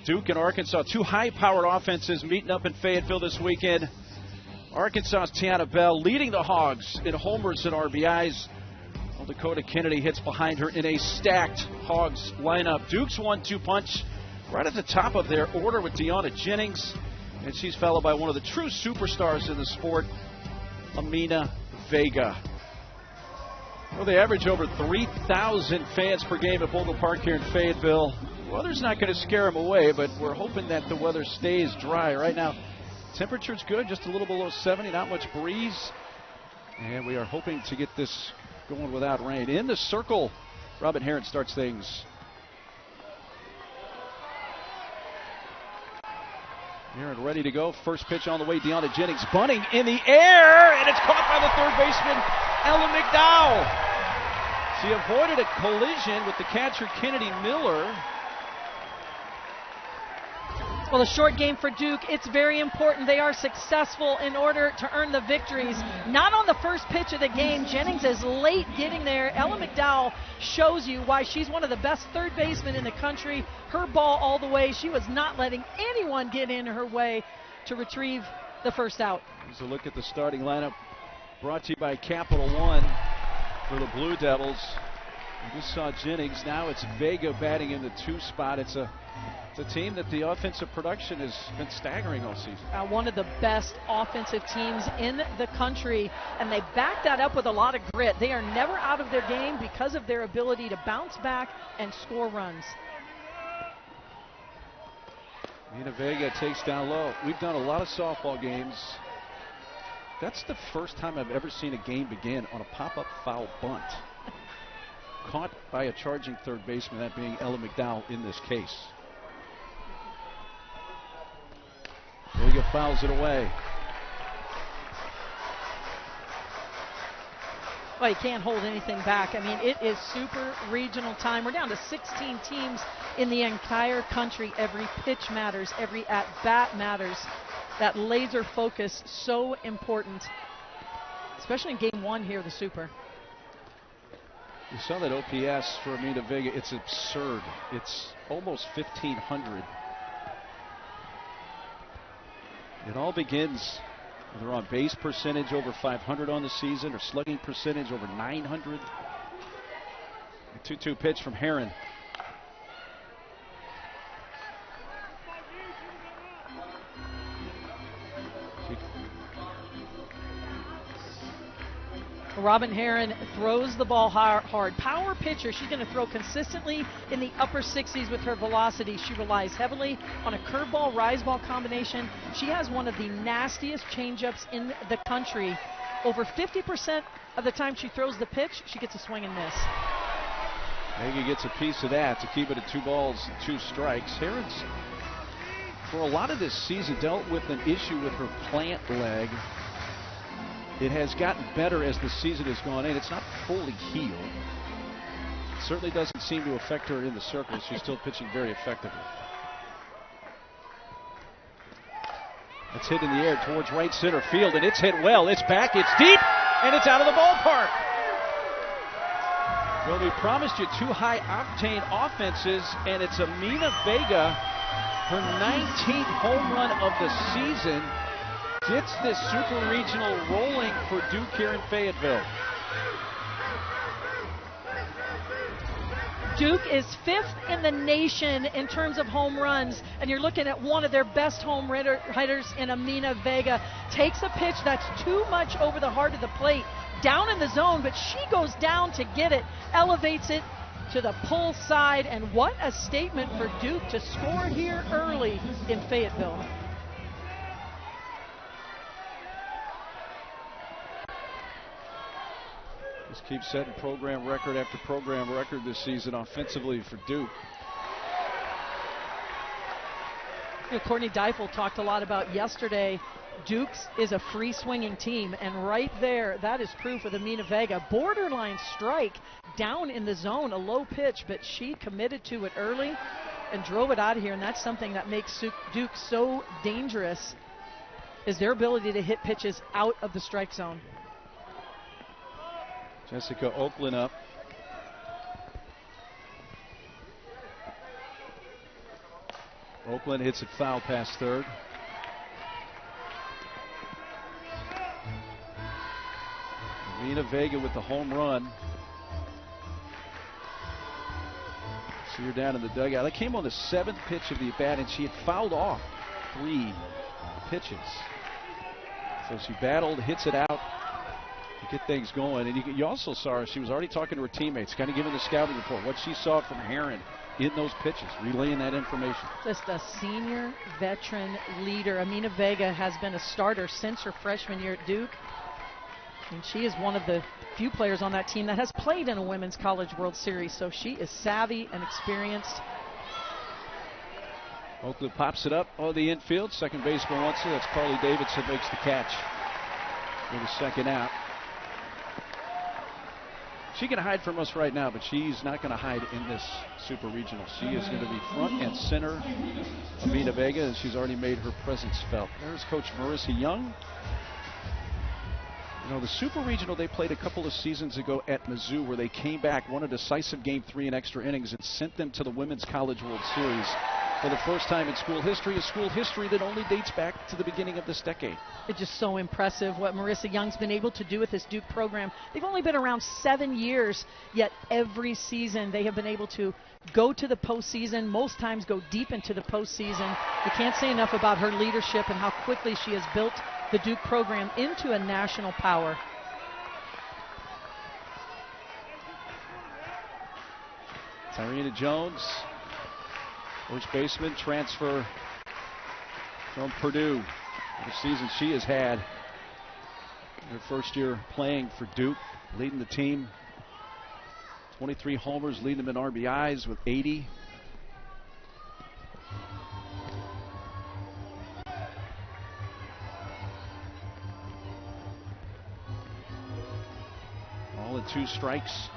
Duke and Arkansas, two high-powered offenses meeting up in Fayetteville this weekend. Arkansas's Tiana Bell leading the Hogs in homers and RBIs. Well, Dakota Kennedy hits behind her in a stacked Hogs lineup. Duke's 1-2 punch right at the top of their order with Deanna Jennings. And she's followed by one of the true superstars in the sport, Amina Vega. Well, they average over 3,000 fans per game at Bogle Park here in Fayetteville. The weather's not going to scare them away, but we're hoping that the weather stays dry. Right now, temperature's good, just a little below 70, not much breeze. And we are hoping to get this going without rain. In the circle, Robin Herron starts things. Herron ready to go. First pitch on the way. Deanna Jennings bunting in the air, and it's caught by the third baseman, Ella McDowell. She avoided a collision with the catcher, Kennedy Miller. Well, a short game for Duke. It's very important they are successful in order to earn the victories. Not on the first pitch of the game. Jennings is late getting there. Ella McDowell shows you why she's one of the best third basemen in the country. Her ball all the way. She was not letting anyone get in her way to retrieve the first out. Here's a look at the starting lineup brought to you by Capital One for the Blue Devils. We just saw Jennings. Now it's Vega batting in the 2 spot. It's a team that the offensive production has been staggering all season. One of the best offensive teams in the country, and they back that up with a lot of grit. They are never out of their game because of their ability to bounce back and score runs. Nina Vega takes down low. We've done a lot of softball games. That's the first time I've ever seen a game begin on a pop-up foul bunt. Caught by a charging third baseman, that being Ella McDowell in this case. Vega fouls it away. Well, you can't hold anything back. I mean, it is super regional time. We're down to 16 teams in the entire country. Every pitch matters. Every at-bat matters. That laser focus, so important, especially in game 1 here of the Super. You saw that OPS for Amina Vega. It's absurd. It's almost 1,500. It all begins with her on-base percentage over 500 on the season, or slugging percentage over 900. A 2-2 pitch from Herron. Robin Herron throws the ball hard. Power pitcher. She's going to throw consistently in the upper 60s with her velocity. She relies heavily on a curveball, rise ball combination. She has one of the nastiest changeups in the country. Over 50% of the time she throws the pitch, she gets a swing and miss. Vega gets a piece of that to keep it at 2 balls, 2 strikes. Herron's, for a lot of this season, dealt with an issue with her plant leg. It has gotten better as the season has gone in. It's not fully healed. It certainly doesn't seem to affect her in the circle. She's still pitching very effectively. It's hit in the air towards right center field, and it's hit well. It's back, it's deep, and it's out of the ballpark. Well, we promised you 2 high-octane offenses, and it's Amina Vega, her 19th home run of the season, gets this super regional rolling for Duke here in Fayetteville. Duke is 5th in the nation in terms of home runs, and you're looking at one of their best home hitters in Amina Vega. Takes a pitch that's too much over the heart of the plate, down in the zone, but she goes down to get it, elevates it to the pull side, and what a statement for Duke to score here early in Fayetteville. Just keeps setting program record after program record this season offensively for Duke. You know, Courtney Deifel talked a lot about yesterday. Duke's is a free swinging team, and right there, that is proof with Amina Vega. Borderline strike down in the zone, a low pitch, but she committed to it early and drove it out of here, and that's something that makes Duke so dangerous, is their ability to hit pitches out of the strike zone. Jessica Oakland up. Oakland hits it foul past third. Amina Vega with the home run. See her down in the dugout. That came on the 7th pitch of the at-bat, and she had fouled off 3 pitches. So she battled, hits it out to get things going. And you also saw her, she was already talking to her teammates, kind of giving the scouting report, what she saw from Herron in those pitches, relaying that information. Just a senior veteran leader. Amina Vega has been a starter since her freshman year at Duke. And she is one of the few players on that team that has played in a Women's College World Series, so she is savvy and experienced. Oakland pops it up on the infield. Second baseman wants it. That's Carly Davidson, makes the catch with a second out. She can hide from us right now, but she's not going to hide in this Super Regional. She is going to be front and center, Amina Vega, and she's already made her presence felt. There's Coach Marissa Young. You know, the Super Regional they played a couple of seasons ago at Mizzou, where they came back, won a decisive game 3 in extra innings, and sent them to the Women's College World Series for the first time in school history, a school history that only dates back to the beginning of this decade. It's just so impressive what Marissa Young's been able to do with this Duke program. They've only been around 7 years, yet every season they have been able to go to the postseason, most times go deep into the postseason. You can't say enough about her leadership and how quickly she has built the Duke program into a national power. Tyrena Jones, first baseman, transfer from Purdue. The season she has had, her first year playing for Duke, leading the team. 23 homers, leading them in RBIs with 80. All in 2 strikes.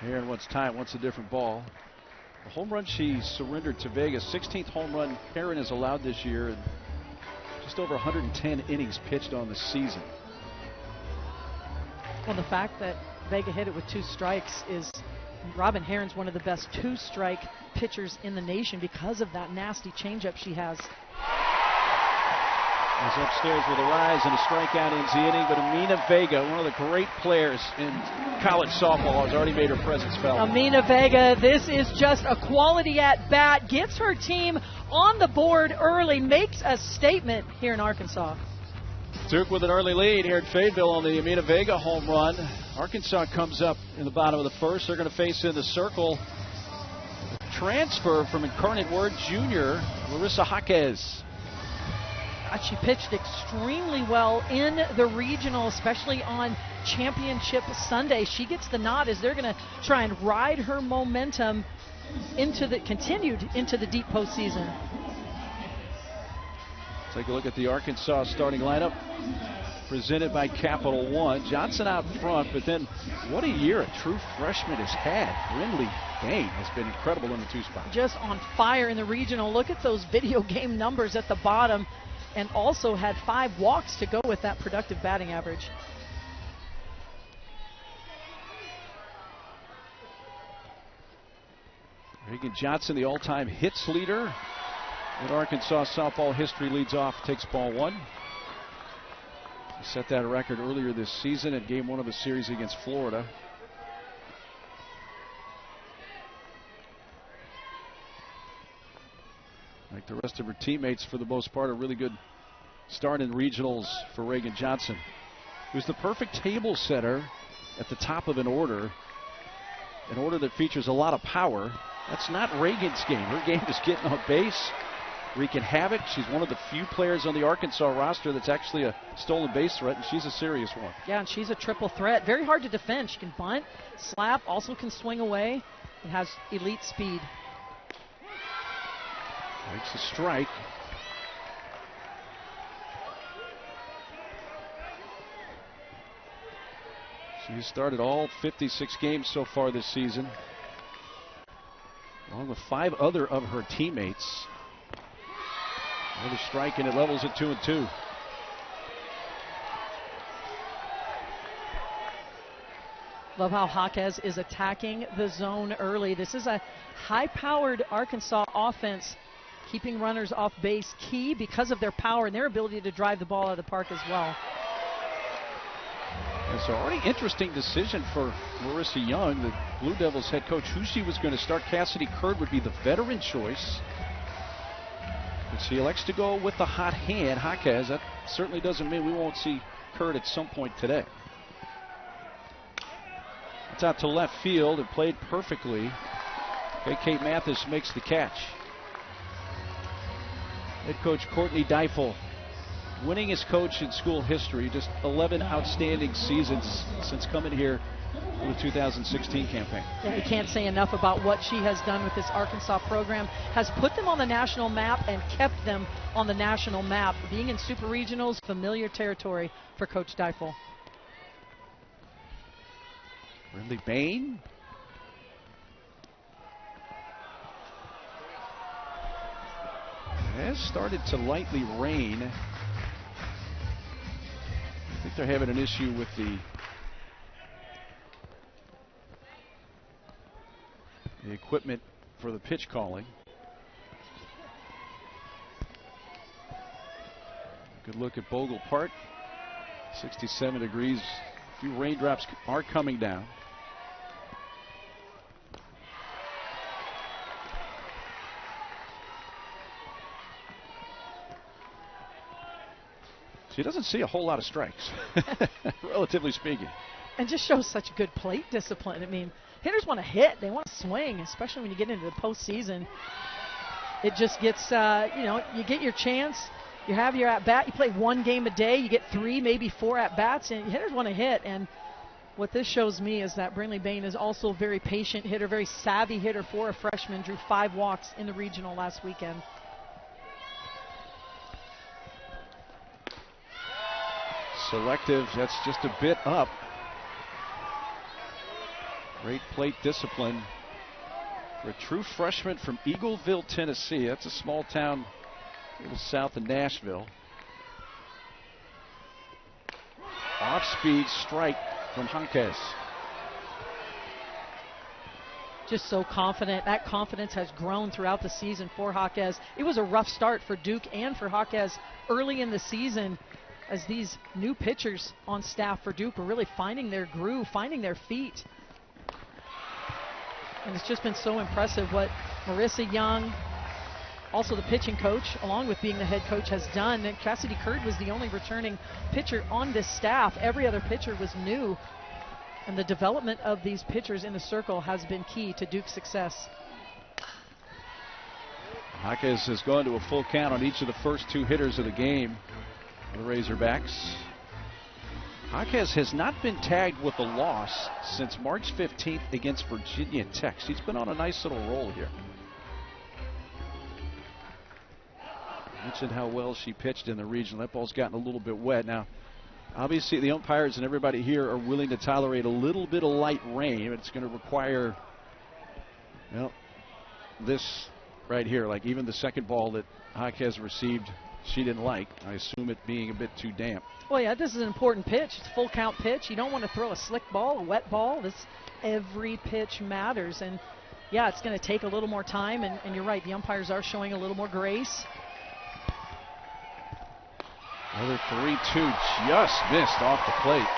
Aaron wants time, wants a different ball. The home run she surrendered to Vegas, 16th home run Aaron has allowed this year, and just over 110 innings pitched on the season. Well, the fact that Vega hit it with 2 strikes is, Robin Herron's one of the best 2-strike pitchers in the nation because of that nasty changeup she has. He's upstairs with a rise and a strikeout ends the inning, but Amina Vega, one of the great players in college softball, has already made her presence felt. Amina Vega, this is just a quality at bat, gets her team on the board early, makes a statement here in Arkansas. Duke with an early lead here at Fayetteville on the Amina Vega home run. Arkansas comes up in the bottom of the first. They're going to face in the circle transfer from Incarnate Word Jr., Larissa Jaquez. She pitched extremely well in the regional, especially on Championship Sunday. She gets the nod as they're going to try and ride her momentum continued into the deep postseason. Take a look at the Arkansas starting lineup presented by Capital One. Johnson out front, but then what a year a true freshman has had. Brindley Bain has been incredible in the 2 spot. Just on fire in the regional. Look at those video game numbers at the bottom, and also had 5 walks to go with that productive batting average. Reagan Johnson, the all-time hits leader in Arkansas softball history, leads off, takes ball 1. He set that record earlier this season in game 1 of a series against Florida. Like the rest of her teammates, for the most part, a really good start in regionals for Reagan Johnson, who's the perfect table setter at the top of an order that features a lot of power. That's not Reagan's game. Her game is getting on base, wreaking havoc. She's one of the few players on the Arkansas roster that's actually a stolen base threat, and she's a serious one. Yeah, and she's a triple threat. Very hard to defend. She can bunt, slap, also can swing away, and has elite speed. Makes a strike. She has started all 56 games so far this season, along with 5 other of her teammates. Another strike, and it levels at 2-2. Love how Jaquez is attacking the zone early. This is a high-powered Arkansas offense, keeping runners off base key because of their power and their ability to drive the ball out of the park as well. It's an already interesting decision for Marissa Young, the Blue Devils head coach, who she was going to start. Cassidy Curd would be the veteran choice. But she elects to go with the hot hand, Jaquez. That certainly doesn't mean we won't see Curd at some point today. It's out to left field and played perfectly. Kate Mathis makes the catch. Head coach Courtney Deifel, winningest coach in school history, just 11 outstanding seasons since coming here for the 2016 campaign. Yeah, we can't say enough about what she has done with this Arkansas program. Has put them on the national map and kept them on the national map. Being in super regionals, familiar territory for Coach Deifel. Brinley Bain. It has started to lightly rain. I think they're having an issue with the equipment for the pitch calling. Good look at Bogle Park. 67 degrees. A few raindrops are coming down. She doesn't see a whole lot of strikes, relatively speaking. And just shows such good plate discipline. I mean, hitters want to hit. They want to swing, especially when you get into the postseason. It just gets, you get your chance. You have your at-bat. You play one game a day. You get 3, maybe 4 at-bats, and hitters want to hit. And what this shows me is that Brinley Bain is also a very patient hitter, very savvy hitter for a freshman. Drew 5 walks in the regional last weekend. Selective, that's just a bit up. Great plate discipline for a true freshman from Eagleville, Tennessee. That's a small town a little south of Nashville. Off-speed strike from Jaquez. Just so confident. That confidence has grown throughout the season for Jaquez. It was a rough start for Duke and for Jaquez early in the season, as these new pitchers on staff for Duke are really finding their groove, finding their feet. And it's just been so impressive what Marissa Young, also the pitching coach, along with being the head coach, has done. And Cassidy Curd was the only returning pitcher on this staff. Every other pitcher was new. And the development of these pitchers in the circle has been key to Duke's success. Jaquez has gone to a full count on each of the first 2 hitters of the game. The Razorbacks. Jaquez has not been tagged with a loss since March 15th against Virginia Tech. She's been on a nice little roll here. I mentioned how well she pitched in the region. That ball's gotten a little bit wet. Now, obviously, the umpires and everybody here are willing to tolerate a little bit of light rain. It's going to require, this right here, like even the second ball that Jaquez received, she didn't like. I assume it being a bit too damp. Well, yeah, this is an important pitch. It's a full count pitch. You don't want to throw a slick ball, a wet ball. Every pitch matters. And, yeah, it's going to take a little more time. And you're right, the umpires are showing a little more grace. Another 3-2 just missed off the plate.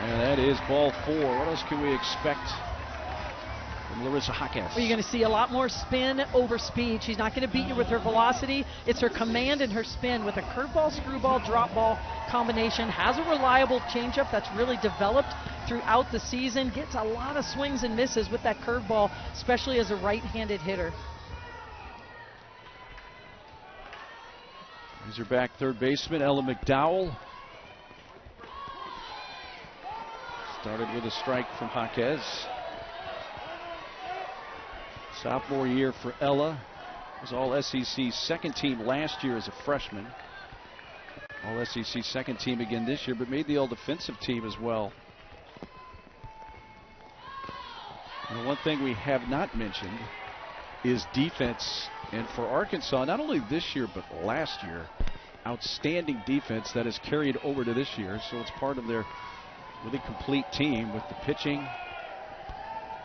And that is ball 4. What else can we expect from Larissa Jaquez? Well, you're going to see a lot more spin over speed. She's not going to beat you with her velocity. It's her command and her spin with a curveball, screwball, drop ball combination. Has a reliable changeup that's really developed throughout the season. Gets a lot of swings and misses with that curveball, especially as a right-handed hitter. Razorback third baseman Ella McDowell. Started with a strike from Jaquez. Sophomore year for Ella. Was all SEC second team last year as a freshman. All SEC second team again this year, but made the all defensive team as well. And the one thing we have not mentioned is defense. And for Arkansas, not only this year but last year, outstanding defense that has carried over to this year. So it's part of their really complete team with the pitching,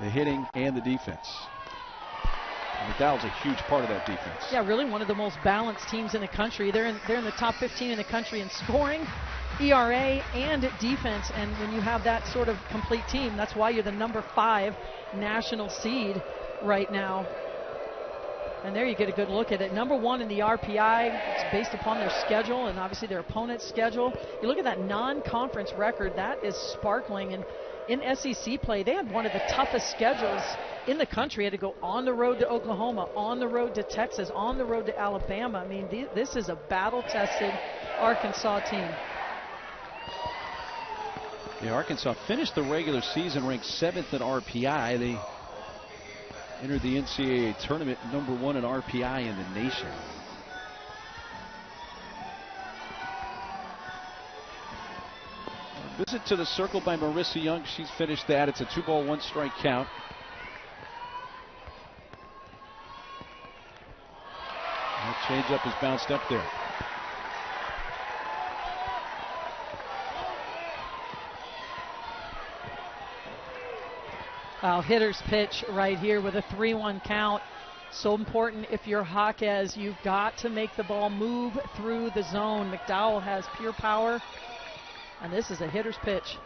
the hitting, and the defense. McDowell's a huge part of that defense. Yeah, really one of the most balanced teams in the country. They're in the top 15 in the country in scoring, ERA, and defense. And when you have that sort of complete team, that's why you're the number 5 national seed right now. And there you get a good look at it. Number 1 in the RPI. It's based upon their schedule and obviously their opponent's schedule. You look at that non-conference record, that is sparkling. And in SEC play, they had one of the toughest schedules in the country. Had to go on the road to Oklahoma, on the road to Texas, on the road to Alabama. I mean, this is a battle-tested Arkansas team. Yeah, Arkansas finished the regular season ranked 7th in RPI. They entered the NCAA tournament number 1 in RPI in the nation. Visit to the circle by Marissa Young. She's finished that. It's a 2-ball, 1-strike count. That changeup is bounced up there. Wow, hitter's pitch right here with a 3-1 count. So important if you're Jaquez. You've got to make the ball move through the zone. McDowell has pure power, and this is a hitter's pitch.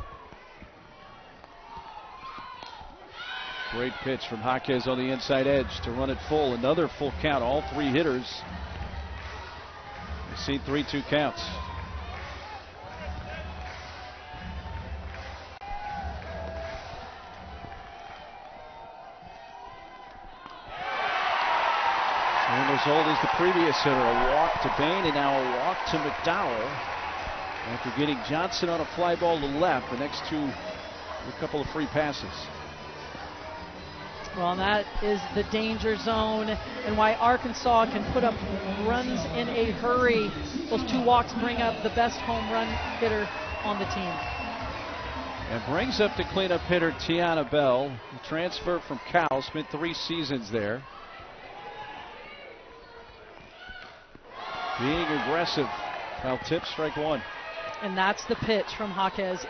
Great pitch from Jaquez on the inside edge to run it full. Another full count. All 3 hitters. We've seen 3-2 counts. And the result is the previous hitter. A walk to Bain and now a walk to McDowell. After getting Johnson on a fly ball to left, the next 2 a couple of free passes. Well, that is the danger zone and why Arkansas can put up runs in a hurry. Those 2 walks bring up the best home run hitter on the team. And brings up the cleanup hitter Tiana Bell, who transferred from Cal, spent 3 seasons there. Being aggressive. Foul tip, strike 1. And that's the pitch from Jaquez.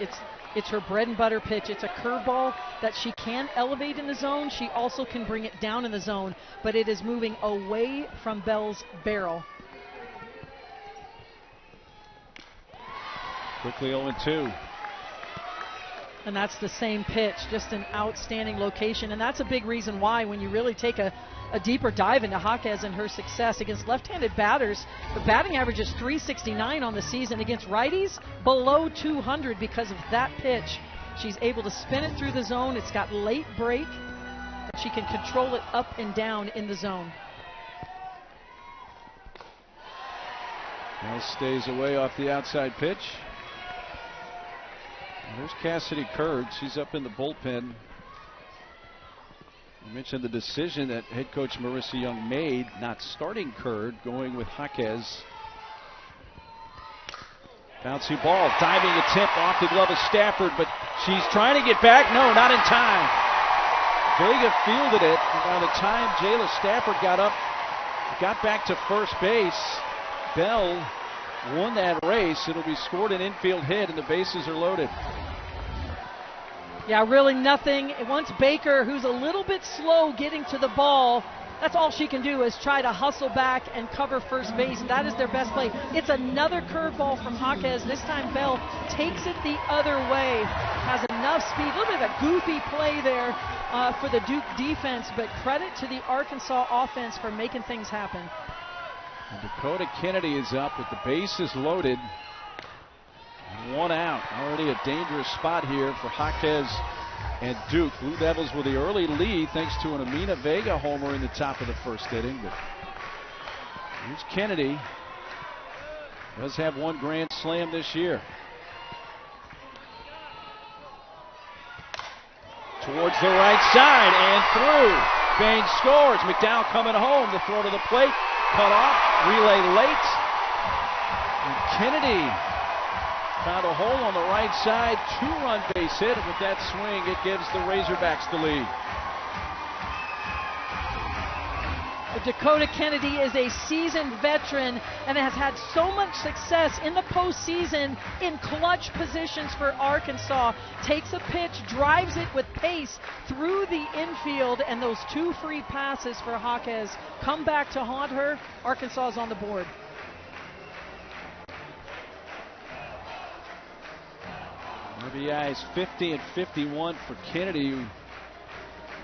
It's her bread and butter pitch. It's a curveball that she can elevate in the zone. She also can bring it down in the zone, but it is moving away from Bell's barrel. Quickly 0-2. And that's the same pitch, just an outstanding location. And that's a big reason why when you really take a deeper dive into Jaquez and her success against left-handed batters, the batting average is .369 on the season. Against righties, below 200 because of that pitch. She's able to spin it through the zone. It's got late break. She can control it up and down in the zone. Bell stays away off the outside pitch. And there's Cassidy Curd. She's up in the bullpen. You mentioned the decision that head coach Marissa Young made, not starting Curd, going with Jaquez. Bouncy ball, diving attempt off the glove of Stafford, but she's trying to get back. No, not in time. Vega fielded it, and by the time Jayla Stafford got back to first base, Bell won that race. It'll be scored an infield hit, and the bases are loaded. Yeah, really nothing. Once Baker, who's a little bit slow getting to the ball, that's all she can do is try to hustle back and cover first base. That is their best play. It's another curveball from Jaquez. This time Bell takes it the other way. Has enough speed. A little bit of a goofy play there for the Duke defense, but credit to the Arkansas offense for making things happen. And Dakota Kennedy is up with the bases loaded. 1 out. Already a dangerous spot here for Jaquez and Duke. Blue Devils with the early lead thanks to an Amina Vega homer in the top of the first inning. But here's Kennedy. Does have 1 grand slam this year. Towards the right side and through. Bain scores. McDowell coming home. The throw to the plate. Cut off. Relay late. And Kennedy found a hole on the right side. 2-run base hit. And with that swing, it gives the Razorbacks the lead. Dakota Kennedy is a seasoned veteran and has had so much success in the postseason in clutch positions for Arkansas. Takes a pitch, drives it with pace through the infield, and those 2 free passes for Jaquez come back to haunt her. Arkansas is on the board. RBIs 50 and 51 for Kennedy.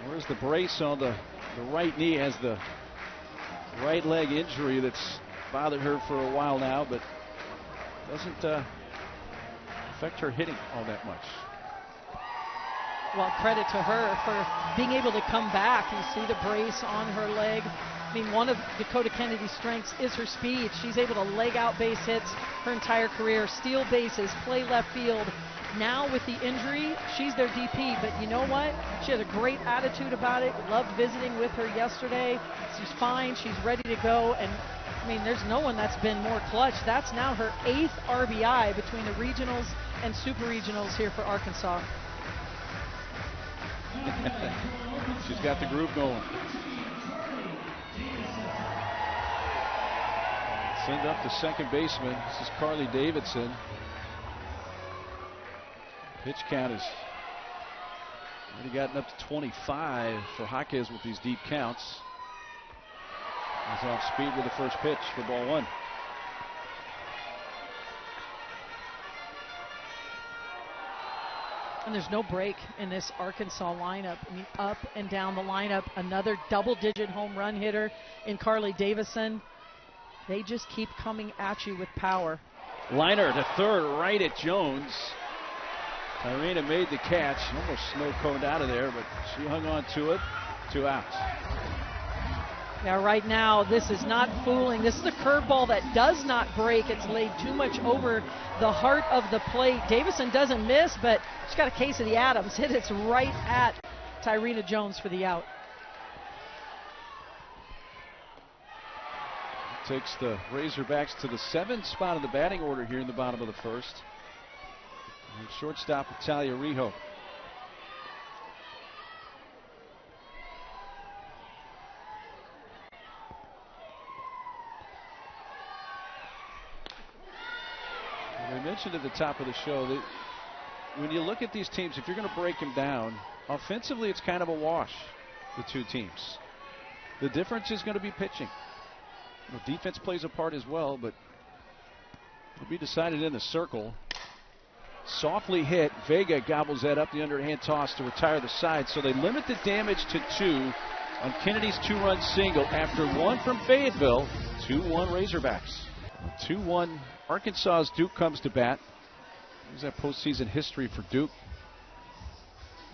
Where's the brace on the right knee? Has the right leg injury that's bothered her for a while now, but doesn't affect her hitting all that much. Well, credit to her for being able to come back. You see the brace on her leg. I mean, one of Dakota Kennedy's strengths is her speed. She's able to leg out base hits her entire career, steal bases, play left field. Now with the injury, she's their DP, but you know what? She has a great attitude about it. Loved visiting with her yesterday. She's fine. She's ready to go. And, I mean, there's no one that's been more clutch. That's now her 8th RBI between the regionals and super regionals here for Arkansas. She's got the groove going. Send up the second baseman. This is Carly Davidson. Pitch count has already gotten up to 25 for Jaquez with these deep counts. He's off speed with the first pitch for ball 1. And there's no break in this Arkansas lineup. I mean, up and down the lineup. Another double-digit home run hitter in Carly Davison. They just keep coming at you with power. Liner to third, right at Jones. Irina made the catch, almost snow-coned out of there, but she hung on to it. 2 outs. Yeah, right now, this is not fooling. This is a curveball that does not break. It's laid too much over the heart of the plate. Davison doesn't miss, but she's got a case of the Adams. Hit it right at Tyrena Jones for the out. Takes the Razorbacks to the 7th spot of the batting order here in the bottom of the first. And shortstop Italia Rijo. I mentioned at the top of the show that when you look at these teams, if you're going to break them down, offensively it's kind of a wash, the 2 teams. The difference is going to be pitching. Well, defense plays a part as well, but it'll be decided in the circle. Softly hit. Vega gobbles that up, the underhand toss to retire the side. So they limit the damage to 2 on Kennedy's 2-run single after 1 from Fayetteville. 2-1 Razorbacks. 2-1 Arkansas's Duke comes to bat. There's that postseason history for Duke.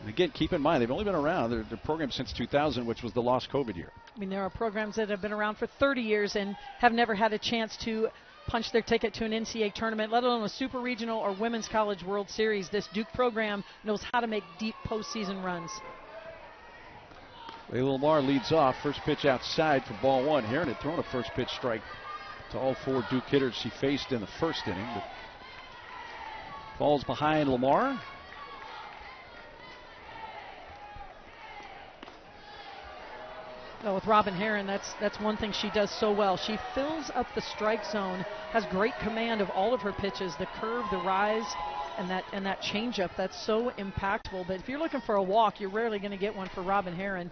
And again, keep in mind, they've only been around their program since 2000, which was the lost COVID year. I mean, there are programs that have been around for 30 years and have never had a chance to punch their ticket to an NCAA tournament, let alone a super regional or women's college World Series. This Duke program knows how to make deep postseason runs. Layla Lamar leads off. First pitch outside for ball 1. Heron had thrown a first pitch strike to all 4 Duke hitters she faced in the first inning, but falls behind Lamar. Well, with Robin Heron, that's one thing she does so well. She fills up the strike zone, has great command of all of her pitches, the curve, the rise, and that changeup. That's so impactful. But if you're looking for a walk, you're rarely going to get one for Robin Heron.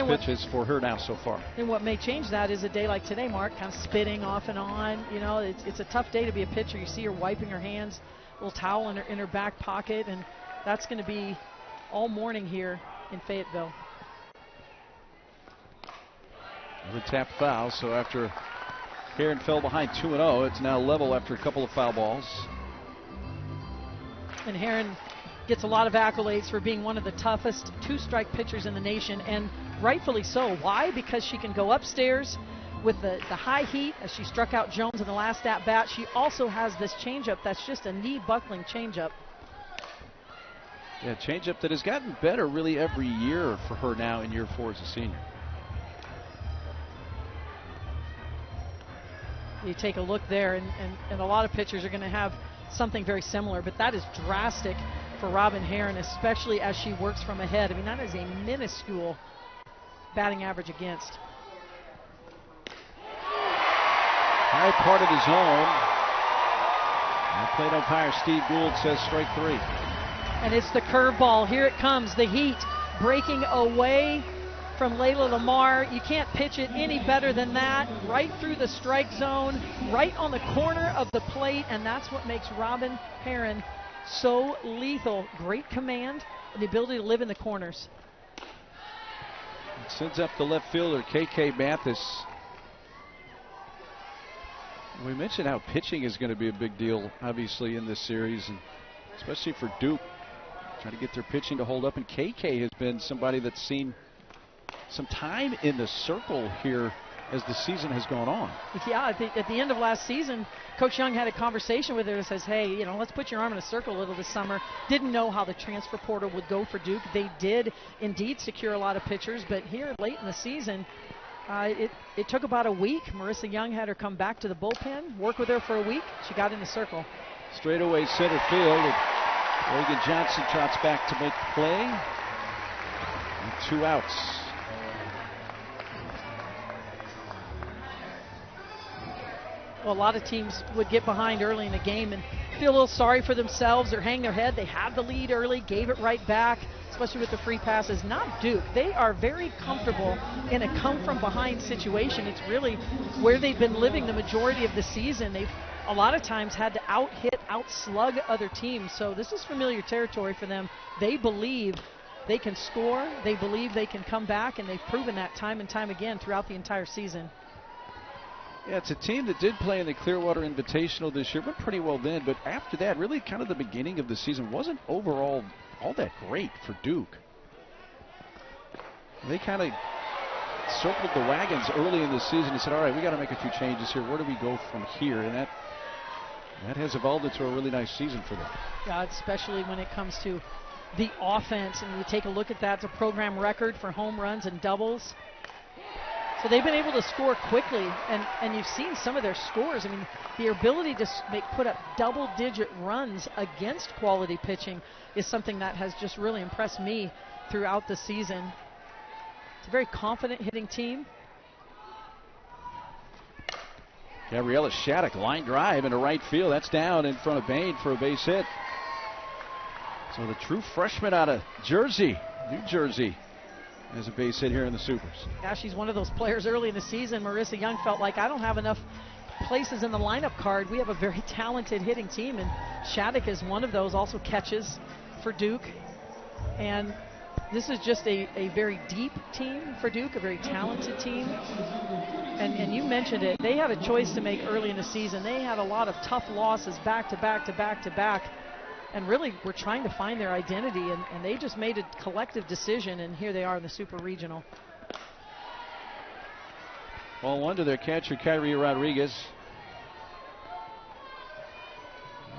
Pitches for her now so far. And what may change that is a day like today, Mark, kind of spitting off and on. You know, it's a tough day to be a pitcher. You see her wiping her hands, a little towel in her back pocket, and that's going to be all morning here in Fayetteville. Another tap foul, so after Heron fell behind 2-0, it's now level after a couple of foul balls. And Heron gets a lot of accolades for being one of the toughest 2-strike pitchers in the nation, and rightfully so. Why? Because she can go upstairs with the high heat, as she struck out Jones in the last at-bat. She also has this changeup that's just a knee-buckling changeup. Yeah, changeup that has gotten better really every year for her now in year 4 as a senior. You take a look there, and a lot of pitchers are going to have something very similar, but that is drastic for Robin Herron, especially as she works from ahead. I mean, that is a minuscule batting average against. High part of the zone. And plate umpire Steve Gould says strike 3. And it's the curveball. Here it comes. The heat breaking away from Layla Lamar. You can't pitch it any better than that. Right through the strike zone, right on the corner of the plate, and that's what makes Robin Herron so lethal. Great command and the ability to live in the corners. It sends up the left fielder, KK Mathis. We mentioned how pitching is going to be a big deal, obviously, in this series, and especially for Duke, trying to get their pitching to hold up. And KK has been somebody that's seen some time in the circle here as the season has gone on. Yeah, at the end of last season, Coach Young had a conversation with her that says, hey, you know, let's put your arm in a circle a little this summer. Didn't know how the transfer portal would go for Duke. They did indeed secure a lot of pitchers, but here late in the season, it took about a week. Marissa Young had her come back to the bullpen, work with her for a week. She got in the circle. Straightaway center field. And Reagan Johnson trots back to make the play. And 2 outs. Well, a lot of teams would get behind early in the game and feel a little sorry for themselves or hang their head. They had the lead early, gave it right back, especially with the free passes. Not Duke. They are very comfortable in a come-from-behind situation. It's really where they've been living the majority of the season. They've a lot of times had to out-hit, out-slug other teams. So this is familiar territory for them. They believe they can score. They believe they can come back, and they've proven that time and time again throughout the entire season. Yeah, it's a team that did play in the Clearwater Invitational this year, went pretty well then, but after that, really kind of the beginning of the season wasn't overall all that great for Duke. They kind of circled the wagons early in the season and said, all right, we got to make a few changes here. Where do we go from here? And that has evolved into a really nice season for them. Yeah, especially when it comes to the offense, and you take a look at that, it's a program record for home runs and doubles. So they've been able to score quickly, and you've seen some of their scores. I mean, the ability to put up double-digit runs against quality pitching is something that has just really impressed me throughout the season. It's a very confident hitting team. Gabriella Shattuck, line drive into right field. That's down in front of Bain for a base hit. So the true freshman out of Jersey, New Jersey, has a base hit here in the Supers. Yeah, she's one of those players early in the season. Marissa Young felt like, I don't have enough places in the lineup card. We have a very talented hitting team, and Shattuck is one of those. Also catches for Duke. And this is just a very deep team for Duke, a very talented team. And you mentioned it. They had a choice to make early in the season. They had a lot of tough losses back to back to back to back. And really were trying to find their identity, and they just made a collective decision, and here they are in the Super Regional. Ball 1 to their catcher, Kyrie Rodriguez.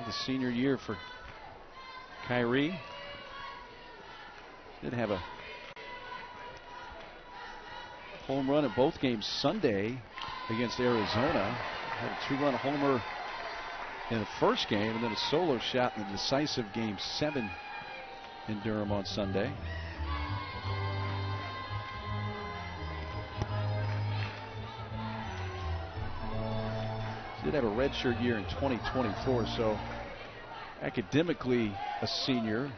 The senior year for Kyrie. Did have a home run in both games Sunday against Arizona. Had a 2-run homer in the first game, and then a solo shot in the decisive Game 7 in Durham on Sunday. She did have a redshirt year in 2024, so academically a senior.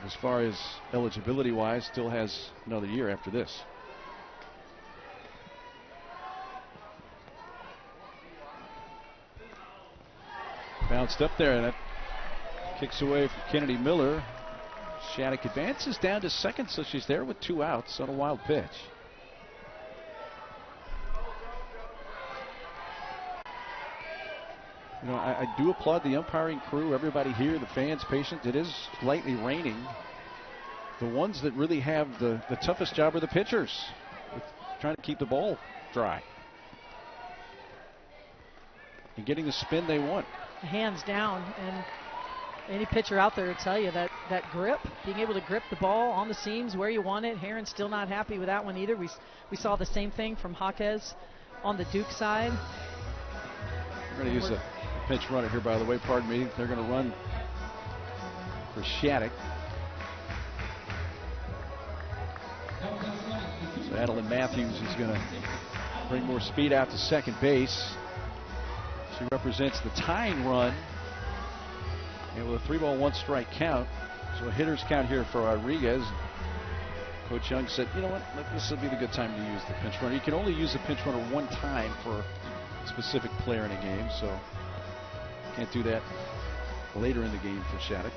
As far as eligibility-wise, still has another year after this. Bounced up there, and that kicks away from Kennedy Miller. Shattuck advances down to second, so she's there with 2 outs on a wild pitch. You know, I do applaud the umpiring crew, everybody here, the fans, patience. It is lightly raining. The ones that really have the toughest job are the pitchers, with trying to keep the ball dry and getting the spin they want. Hands down, and any pitcher out there will tell you that grip, being able to grip the ball on the seams where you want it. Herron's still not happy with that one either. We saw the same thing from Jaquez on the Duke side. We're going to use a pinch runner here, by the way. Pardon me. They're going to run for Shattuck. So Adeline Matthews is going to bring more speed out to second base. She represents the tying run. And with a 3-ball, 1-strike count. So a hitter's count here for Rodriguez. Coach Young said, you know what, this will be the good time to use the pinch runner. You can only use the pinch runner one time for a specific player in a game, so can't do that later in the game for Shattuck.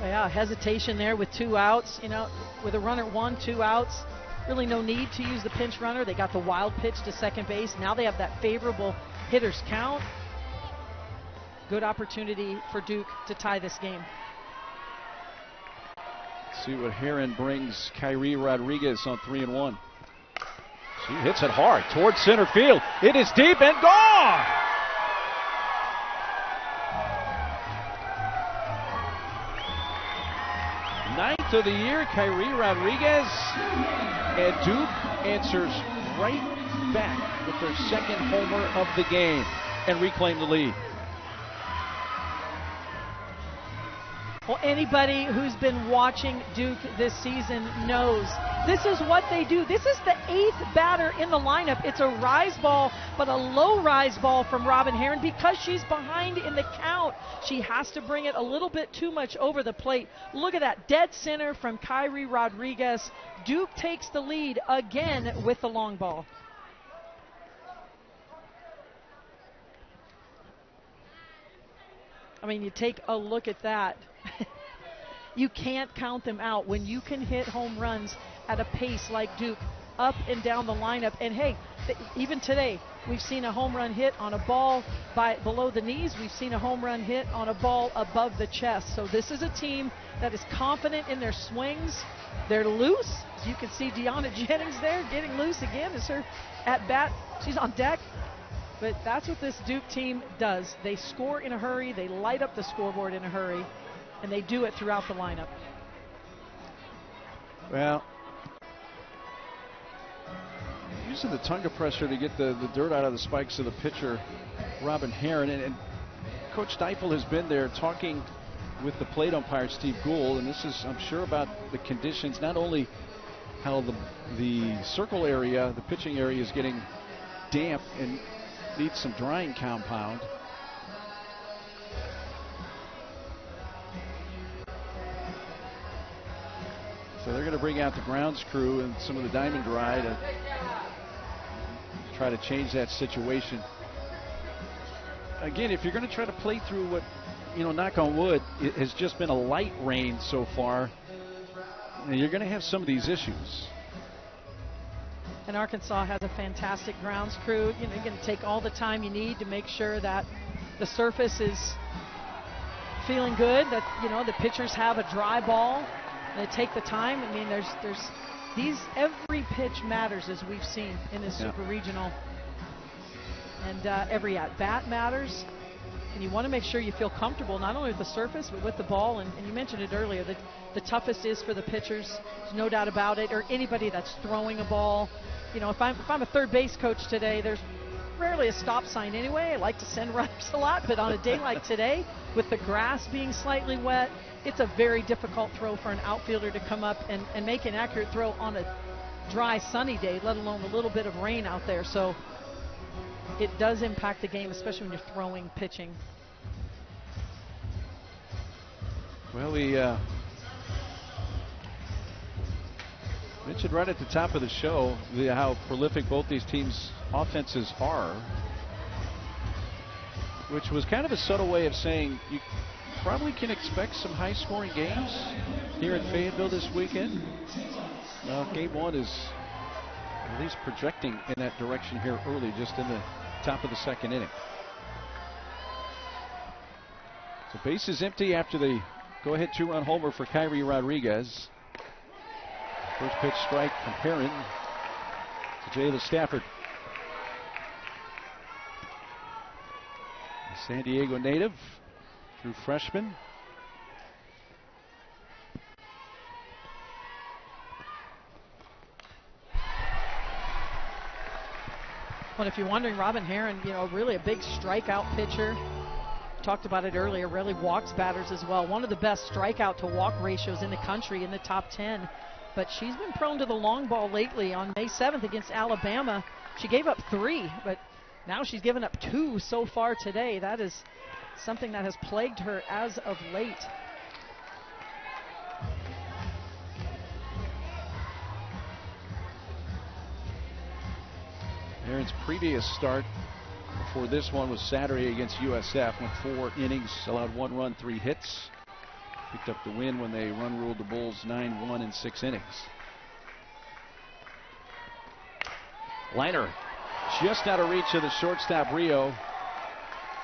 Yeah, hesitation there with 2 outs. You know, with a runner at 1, 2 outs, really no need to use the pinch runner. They got the wild pitch to second base. Now they have that favorable hitter's count. Good opportunity for Duke to tie this game. See what Heron brings Kyrie Rodriguez on 3-1. She hits it hard towards center field. It is deep and gone. Ninth of the year, Kyrie Rodriguez. And Duke answers right back with their second homer of the game and reclaim the lead. Well, anybody who's been watching Duke this season knows this is what they do. This is the 8th batter in the lineup. It's a rise ball, but a low rise ball from Robin Heron because she's behind in the count. She has to bring it a little bit too much over the plate. Look at that, dead center from Kyrie Rodriguez. Duke takes the lead again with the long ball. I mean, you take a look at that. You can't count them out when you can hit home runs at a pace like Duke up and down the lineup. And hey, even today, we've seen a home run hit on a ball below the knees. We've seen a home run hit on a ball above the chest. So this is a team that is confident in their swings. They're loose. As you can see, Deanna Jennings there getting loose again. Is her at bat. She's on deck. But that's what this Duke team does. They score in a hurry. They light up the scoreboard in a hurry. And they do it throughout the lineup. Well, using the tongue pressure to get the dirt out of the spikes of the pitcher, Robin Heron. And Coach Deifel has been there talking with the plate umpire, Steve Gould. And this is, I'm sure, about the conditions, not only how the circle area, the pitching area is getting damp and needs some drying compound. So they're going to bring out the grounds crew and some of the diamond dry to try to change that situation. Again, if you're going to try to play through what, knock on wood, it has just been a light rain so far, you're going to have some of these issues. And Arkansas has a fantastic grounds crew. You're going to take all the time you need to make sure that the surface is feeling good, that, the pitchers have a dry ball. They take the time. I mean, there's every pitch matters, as we've seen in this Super Regional. And every at-bat matters. And you want to make sure you feel comfortable, not only with the surface, but with the ball. And you mentioned it earlier, that the toughest is for the pitchers. There's no doubt about it. Or anybody that's throwing a ball. If I'm a third base coach today, there's rarely a stop sign anyway. I like to send runners a lot, but on a day like today, with the grass being slightly wet, it's a very difficult throw for an outfielder to come up and make an accurate throw on a dry, sunny day, let alone a little bit of rain out there. So it does impact the game, especially when you're throwing, pitching. Well, we mentioned right at the top of the show how prolific both these teams' offenses are, which was kind of a subtle way of saying you probably can expect some high-scoring games here in Fayetteville this weekend. Well, game one is at least projecting in that direction here early, just in the top of the second inning. So base is empty after the go-ahead 2-run homer for Kyrie Rodriguez. First pitch strike from Heron to Jayla Stafford. The San Diego native, true freshman. Well, if you're wondering, Robin Herron, really a big strikeout pitcher. Talked about it earlier, really walks batters as well. One of the best strikeout to walk ratios in the country, in the top 10. But she's been prone to the long ball lately. On May 7th against Alabama, she gave up 3, but now she's given up 2 so far today. That is something that has plagued her as of late. Herron's previous start before this one was Saturday against USF. Went 4 innings, allowed 1 run, 3 hits. Picked up the win when they run-ruled the Bulls 9-1 in 6 innings. Liner just out of reach of the shortstop Rio.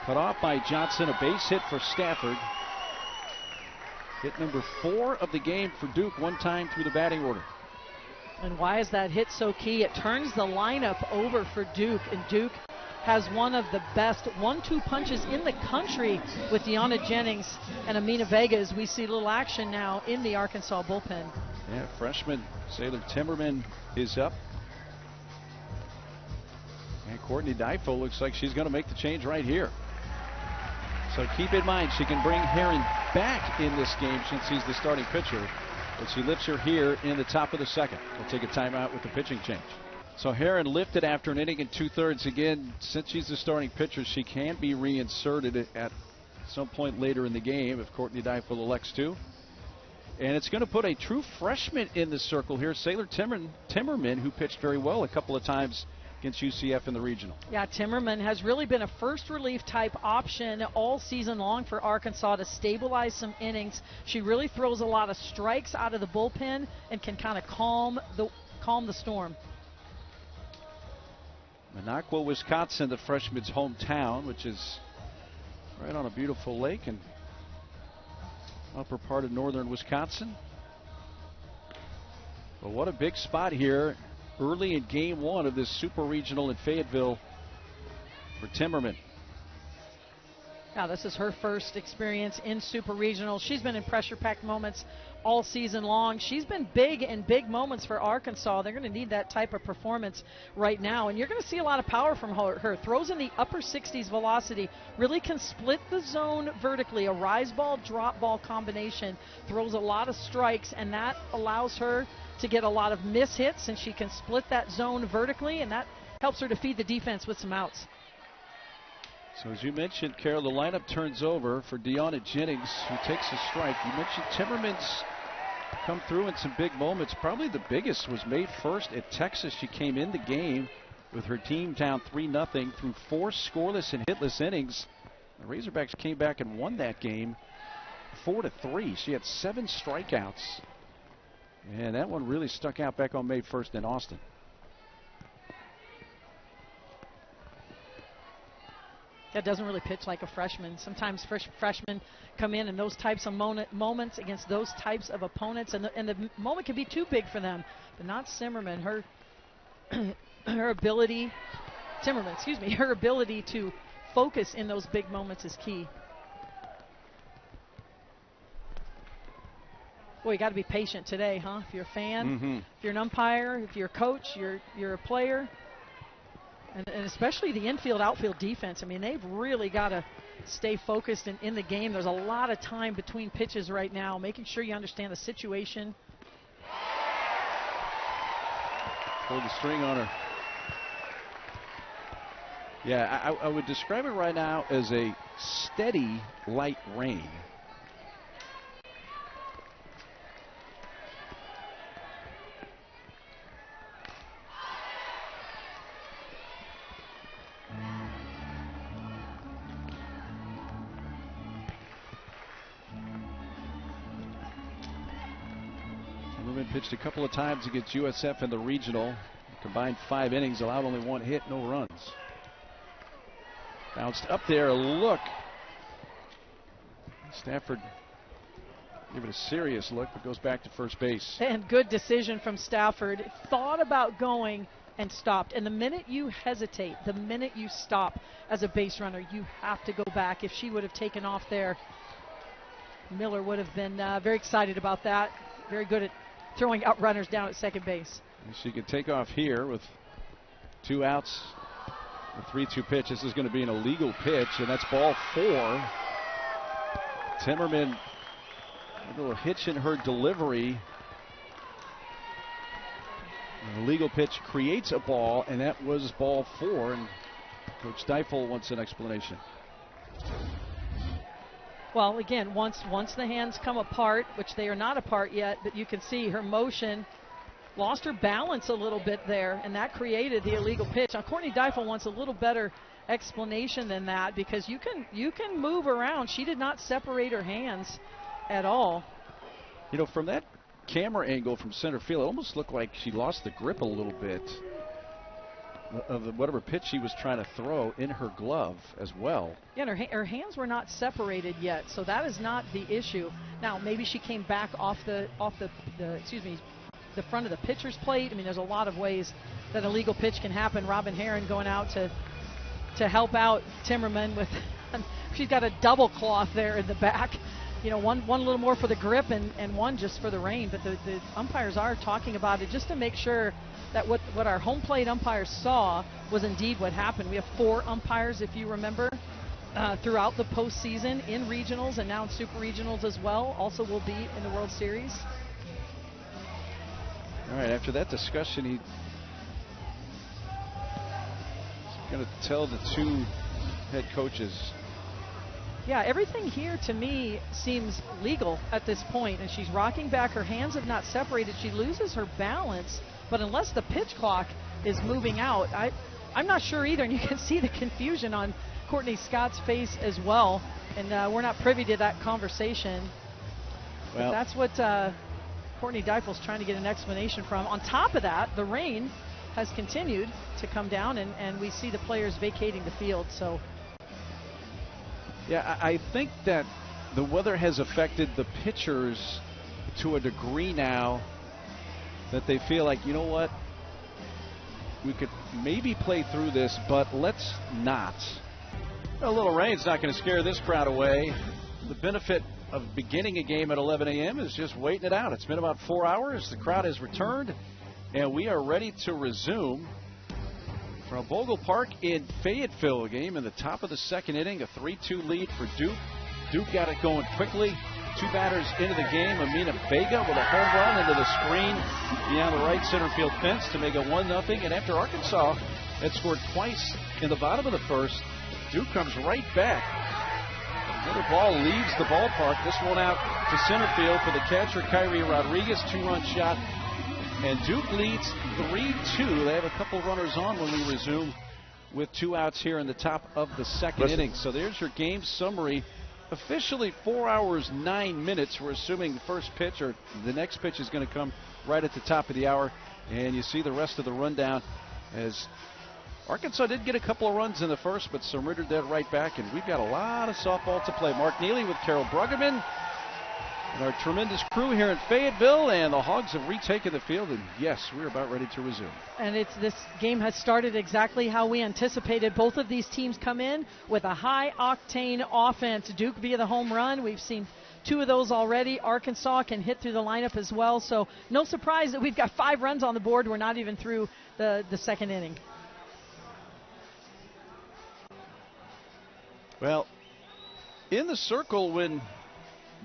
Cut off by Johnson. A base hit for Stafford. Hit number 4 of the game for Duke, 1 time through the batting order. And why is that hit so key? It turns the lineup over for Duke, and Duke has one of the best 1-2 punches in the country with Deanna Jennings and Amina Vega, as we see a little action now in the Arkansas bullpen. Yeah, freshman Sailor Timmerman is up. And Courtney Deifel looks like she's going to make the change right here. So keep in mind, she can bring Herron back in this game since he's the starting pitcher. But she lifts her here in the top of the second. We'll take a timeout with the pitching change. So Herron lifted after an inning and 2/3. Again, since she's the starting pitcher, she can be reinserted at some point later in the game if Courtney Deifel elects to. And it's going to put a true freshman in the circle here, Sailor Timmerman, who pitched very well a couple of times against UCF in the regional. Yeah, Timmerman has really been a first relief type option all season long for Arkansas to stabilize some innings. She really throws a lot of strikes out of the bullpen and can kind of calm the storm. Minocqua, Wisconsin, the freshman's hometown, which is right on a beautiful lake in upper part of northern Wisconsin. But what a big spot here early in game 1 of this super regional in Fayetteville for Timmerman. Now, this is her first experience in super regional. She's been in pressure-packed moments all season long. She's been big in big moments for Arkansas. They're going to need that type of performance right now. And you're going to see a lot of power from her. Throws in the upper 60s velocity. Really can split the zone vertically. A rise ball, drop ball combination. Throws a lot of strikes, and that allows her to get a lot of miss hits, and she can split that zone vertically, and that helps her to feed the defense with some outs. So as you mentioned, Carol, the lineup turns over for Deanna Jennings, who takes a strike. You mentioned Timmerman's come through in some big moments. Probably the biggest was May 1st at Texas. She came in the game with her team down 3-0 through 4 scoreless and hitless innings. The Razorbacks came back and won that game 4-3. She had 7 strikeouts. And that one really stuck out back on May 1st in Austin. That doesn't really pitch like a freshman. Sometimes freshmen come in those types of moments against those types of opponents, and the moment can be too big for them. But not Timmerman. Her ability to focus in those big moments is key. Boy, you got to be patient today, huh? If you're a fan, if you're an umpire, if you're a coach, you're a player. And especially the infield, outfield defense. I mean, they've really got to stay focused in the game. There's a lot of time between pitches right now, making sure you understand the situation. Pulled the string on her. Yeah, I would describe it right now as a steady light rain. Pitched a couple of times against USF in the regional. Combined 5 innings, allowed only 1 hit, no runs. Bounced up there, a look. Stafford gave it a serious look, but goes back to first base. And good decision from Stafford. Thought about going and stopped. And the minute you hesitate, the minute you stop as a base runner, you have to go back. If she would have taken off there, Miller would have been very excited about that. Very good at throwing out runners down at second base. She can take off here with 2 outs The 3-2 pitch. This is going to be an illegal pitch, and that's ball 4. Timmerman, a little hitch in her delivery. An illegal pitch creates a ball, and that was ball 4. And Coach Deifel wants an explanation. Well, again, once the hands come apart, which they are not apart yet, but you can see her motion lost her balance a little bit there, and that created the illegal pitch. Now, Courtney Deifel wants a little better explanation than that, because you can move around. She did not separate her hands at all. You know, from that camera angle from center field, it almost looked like she lost the grip a little bit of whatever pitch she was trying to throw in her glove as well. Yeah, and her hands were not separated yet, so that is not the issue. Now, maybe she came back off the front of the pitcher's plate. I mean, there's a lot of ways that a legal pitch can happen. Robin Herron going out to help out Timmerman with she's got a double cloth there in the back. You know, one little more for the grip and one just for the rain. But the umpires are talking about it just to make sure that what our home plate umpires saw was indeed what happened. We have 4 umpires, if you remember, throughout the postseason, in regionals and now in super regionals as well. Also will be in the World Series. All right, after that discussion, he's going to tell the 2 head coaches. Yeah, everything here to me seems legal at this point, and she's rocking back. Her hands have not separated. She loses her balance, but unless the pitch clock is moving out, I'm not sure either, and you can see the confusion on Courtney Scott's face as well, and we're not privy to that conversation. Well, but that's what Courtney Deifel's trying to get an explanation from. On top of that, the rain has continued to come down, and we see the players vacating the field. So, yeah, I think that the weather has affected the pitchers to a degree now that they feel like, you know what, we could maybe play through this, but let's not. A little rain's not going to scare this crowd away. The benefit of beginning a game at 11 a.m. is just waiting it out. It's been about 4 hours. The crowd has returned, and we are ready to resume from Bogle Park in Fayetteville. A game in the top of the 2nd inning, a 3-2 lead for Duke. Duke got it going quickly. 2 batters into the game. Amina Vega with a home run into the screen beyond the right center field fence to make it 1-0. And after Arkansas had scored twice in the bottom of the 1st, Duke comes right back. Another ball leaves the ballpark. This one out to center field for the catcher, Kyrie Rodriguez. 2-run shot. And Duke leads 3-2. They have a couple runners on when we resume with 2 outs here in the top of the 2nd inning. So there's your game summary. Officially 4 hours, 9 minutes. We're assuming the first pitch or the next pitch is going to come right at the top of the hour. And you see the rest of the rundown as Arkansas did get a couple of runs in the first, but surrendered that right back. And we've got a lot of softball to play. Mark Neely with Carol Bruggeman and our tremendous crew here in Fayetteville, and the Hogs have retaken the field, and yes, we're about ready to resume. And this game has started exactly how we anticipated. Both of these teams come in with a high-octane offense. Duke via the home run. We've seen 2 of those already. Arkansas can hit through the lineup as well, so no surprise that we've got 5 runs on the board. We're not even through the 2nd inning. Well, in the circle when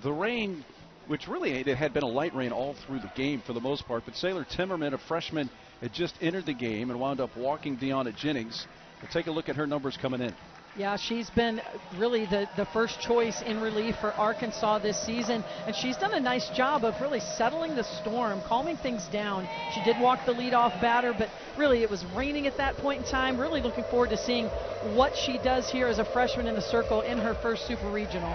the rain, which really it had been a light rain all through the game for the most part, but Sailor Timmerman, a freshman, had just entered the game and wound up walking Deanna Jennings. We'll take a look at her numbers coming in. Yeah, she's been really the first choice in relief for Arkansas this season, and she's done a nice job of really settling the storm, calming things down. She did walk the leadoff batter, but really it was raining at that point in time. Really looking forward to seeing what she does here as a freshman in the circle in her first Super Regional.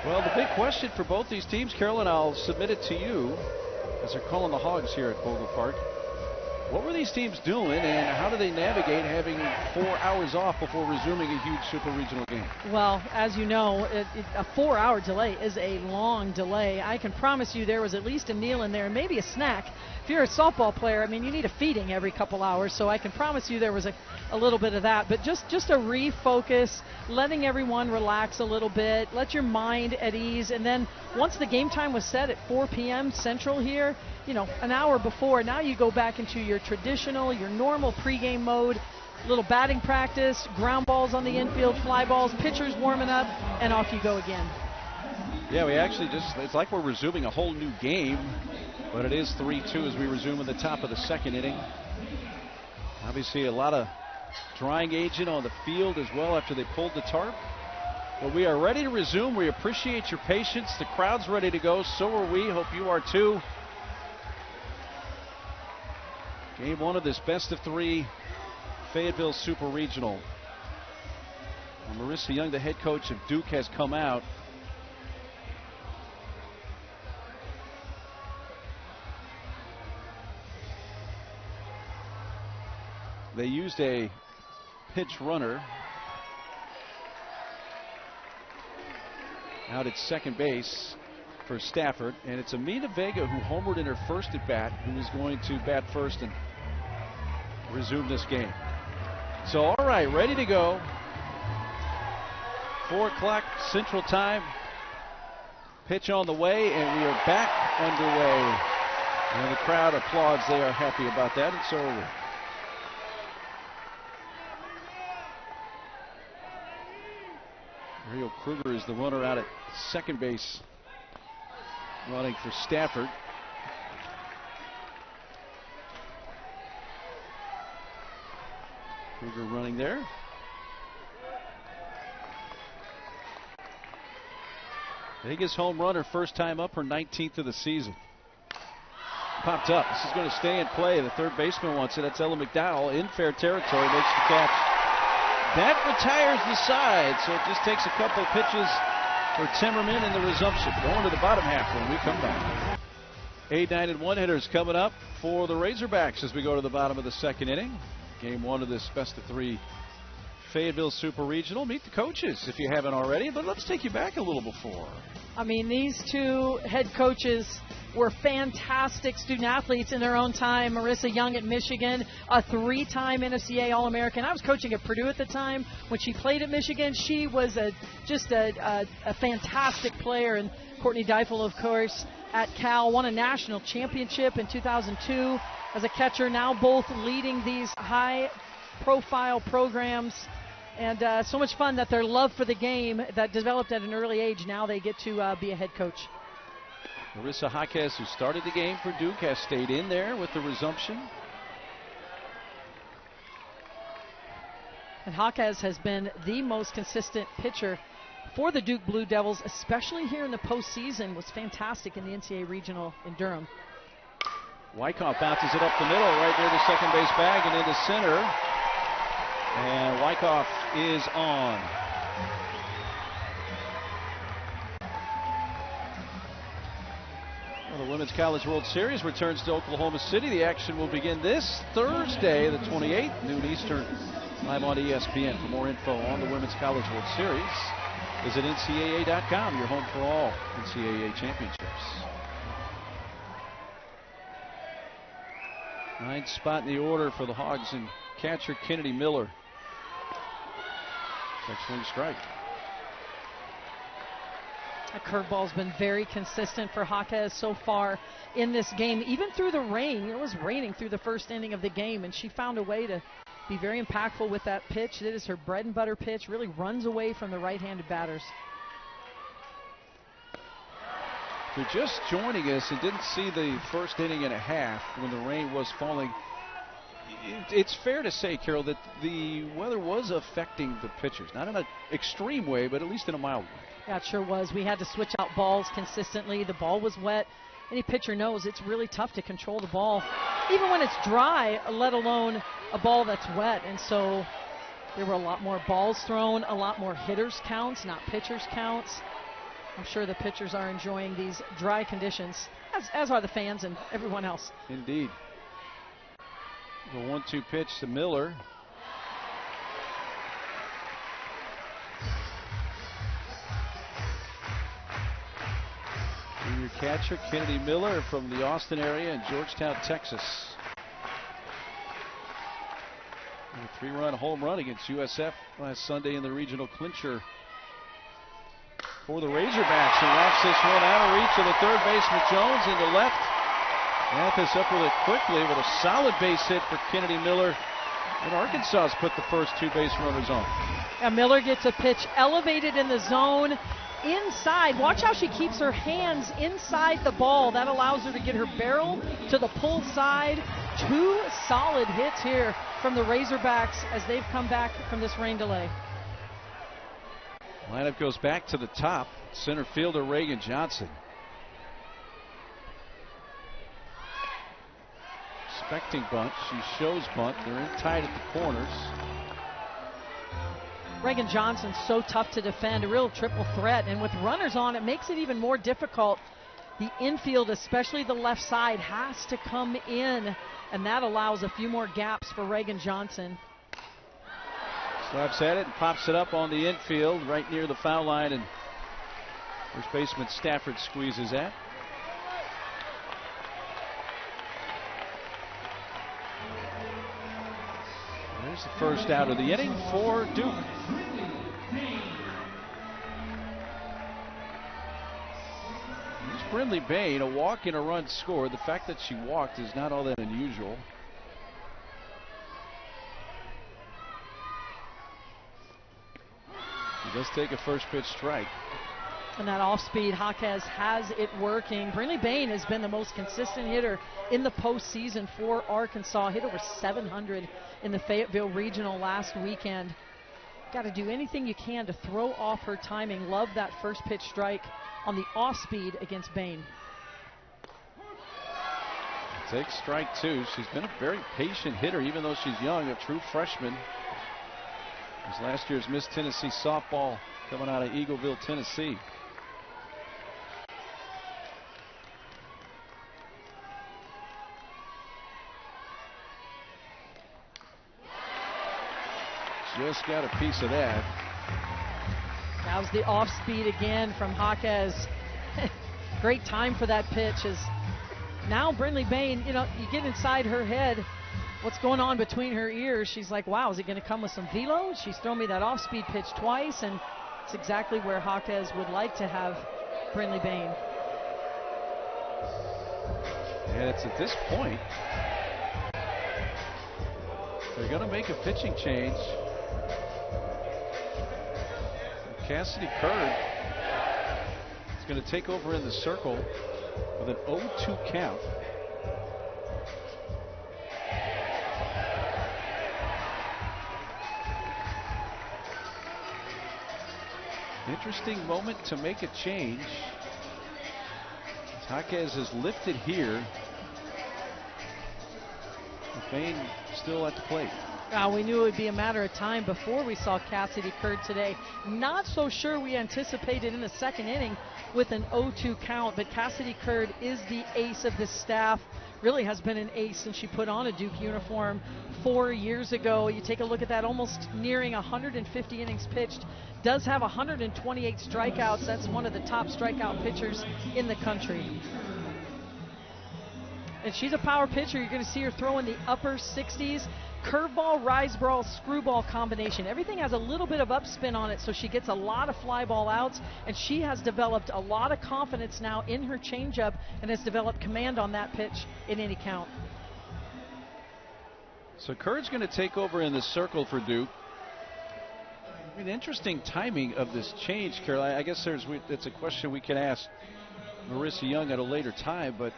Well, the big question for both these teams, Carolyn, I'll submit it to you as they're calling the Hogs here at Bogle Park. What were these teams doing, and how do they navigate having 4 hours off before resuming a huge super regional game? Well, as you know, a 4-hour delay is a long delay. I can promise you there was at least a meal in there, and maybe a snack. If you're a softball player, I mean, you need a feeding every couple hours, so I can promise you there was a little bit of that. But just a refocus, letting everyone relax a little bit, let your mind at ease, and then once the game time was set at 4 p.m. Central here, you know, an hour before, now you go back into your traditional, your normal pregame mode. little batting practice, ground balls on the infield, fly balls, pitchers warming up, and off you go again. Yeah, we actually it's like we're resuming a whole new game, but it is 3-2 as we resume in the top of the second inning. Obviously a lot of drying agent on the field as well after they pulled the tarp. But we are ready to resume. We appreciate your patience. The crowd's ready to go. So are we. Hope you are too. Game one of this best of three Fayetteville Super Regional. And Marissa Young, the head coach of Duke, has come out. They used a pitch runner out at second base for Stafford, and it's Amina Vega who homered in her first at bat, who is going to bat first and resume this game. So, all right, ready to go. 4 o'clock Central Time. Pitch on the way, and we are back underway. And the crowd applauds. They are happy about that, and so are we. Ariel Kruger is the runner out at second base, running for Stafford. Kruger running there. Vegas home runner, first time up, her 19th of the season. Popped up. This is going to stay in play. The third baseman wants it. That's Ella McDowell in fair territory, makes the catch. That retires the side, so it just takes a couple pitches for Timmerman in the resumption. Going to the bottom half when we come back. 8, 9, and 1 hitters coming up for the Razorbacks as we go to the bottom of the second inning. Game one of this best of three Fayetteville Super Regional. Meet the coaches if you haven't already, but let's take you back a little before. I mean, these two head coaches were fantastic student athletes in their own time. Marissa Young at Michigan, a 3-time NCAA All-American. I was coaching at Purdue at the time. When she played at Michigan, she was just a fantastic player. And Courtney Deifel, of course, at Cal, won a national championship in 2002 as a catcher. Now both leading these high-profile programs. And so much fun that their love for the game that developed at an early age, now they get to be a head coach. Marissa Jaquez, who started the game for Duke, has stayed in there with the resumption. And Jaquez has been the most consistent pitcher for the Duke Blue Devils, especially here in the postseason. Was fantastic in the NCAA Regional in Durham. Wyckoff bounces it up the middle, right near the second base bag and into center. And Wyckoff is on. Well, the Women's College World Series returns to Oklahoma City. The action will begin this Thursday, the 28th, noon Eastern, live on ESPN. For more info on the Women's College World Series, visit NCAA.com, your home for all NCAA championships. 9th spot in the order for the Hogs, and catcher Kennedy Miller. Check swing strike. A curveball's been very consistent for Jaquez so far in this game, even through the rain. It was raining through the first inning of the game, and she found a way to be very impactful with that pitch. It is her bread and butter pitch, really runs away from the right-handed batters. If you're just joining us and didn't see the first inning and a half when the rain was falling, it's fair to say, Carol, that the weather was affecting the pitchers. Not in an extreme way, but at least in a mild way. Yeah, it sure was. We had to switch out balls consistently. The ball was wet. Any pitcher knows it's really tough to control the ball, even when it's dry, let alone a ball that's wet. And so there were a lot more balls thrown, a lot more hitters counts, not pitchers counts. I'm sure the pitchers are enjoying these dry conditions, as are the fans and everyone else. Indeed. The 1-2 pitch to Miller. Junior catcher Kennedy Miller from the Austin area in Georgetown, Texas. A 3-run home run against USF last Sunday in the regional clincher for the Razorbacks, and knocks this one out of reach of the third baseman Jones into left. Mathis up with it quickly with a solid base hit for Kennedy Miller. And Arkansas has put the first 2 base runners on. And Miller gets a pitch elevated in the zone inside. Watch how she keeps her hands inside the ball. That allows her to get her barrel to the pull side. 2 solid hits here from the Razorbacks as they've come back from this rain delay. Lineup goes back to the top. Center fielder Reagan Johnson. Expecting bunt. She shows bunt. They're in tight at the corners. Reagan Johnson's so tough to defend, a real triple threat, and with runners on, it makes it even more difficult. The infield, especially the left side, has to come in, and that allows a few more gaps for Reagan Johnson. Slaps at it and pops it up on the infield right near the foul line, and first baseman Stafford squeezes at. There's the first out of the inning for Duke. Here's Brindley Bain, a walk and a run scored. The fact that she walked is not all that unusual. She does take a first pitch strike. And that off-speed, Jaquez has it working. Brindley Bain has been the most consistent hitter in the postseason for Arkansas. Hit over 700 in the Fayetteville Regional last weekend. Got to do anything you can to throw off her timing. Love that first pitch strike on the off-speed against Bain. Takes strike 2. She's been a very patient hitter, even though she's young, a true freshman. As last year's Miss Tennessee softball coming out of Eagleville, Tennessee. Just got a piece of that. That was the off speed again from Jaquez. Great time for that pitch. As now Brindley Bain, you get inside her head what's going on between her ears. She's like, wow, is it going to come with some velo? She's thrown me that off speed pitch twice, and it's exactly where Jaquez would like to have Brindley Bain. And it's at this point they're going to make a pitching change. Cassidy Curd is going to take over in the circle with an 0-2 count. Interesting moment to make a change. Jaquez is lifted here. Bain still at the plate. We knew it would be a matter of time before we saw Cassidy Curd today. Not so sure we anticipated in the second inning with an 0-2 count, but Cassidy Curd is the ace of this staff. Really has been an ace since she put on a Duke uniform 4 years ago. You take a look at that, almost nearing 150 innings pitched. Does have 128 strikeouts. That's one of the top strikeout pitchers in the country. And she's a power pitcher. You're going to see her throw in the upper 60s. Curveball, rise ball, screwball combination. Everything has a little bit of upspin on it, so she gets a lot of fly ball outs, and she has developed a lot of confidence now in her changeup and has developed command on that pitch in any count. So Curd's going to take over in the circle for Duke. I mean, interesting timing of this change, Carol. I guess it's a question we can ask Marissa Young at a later time, but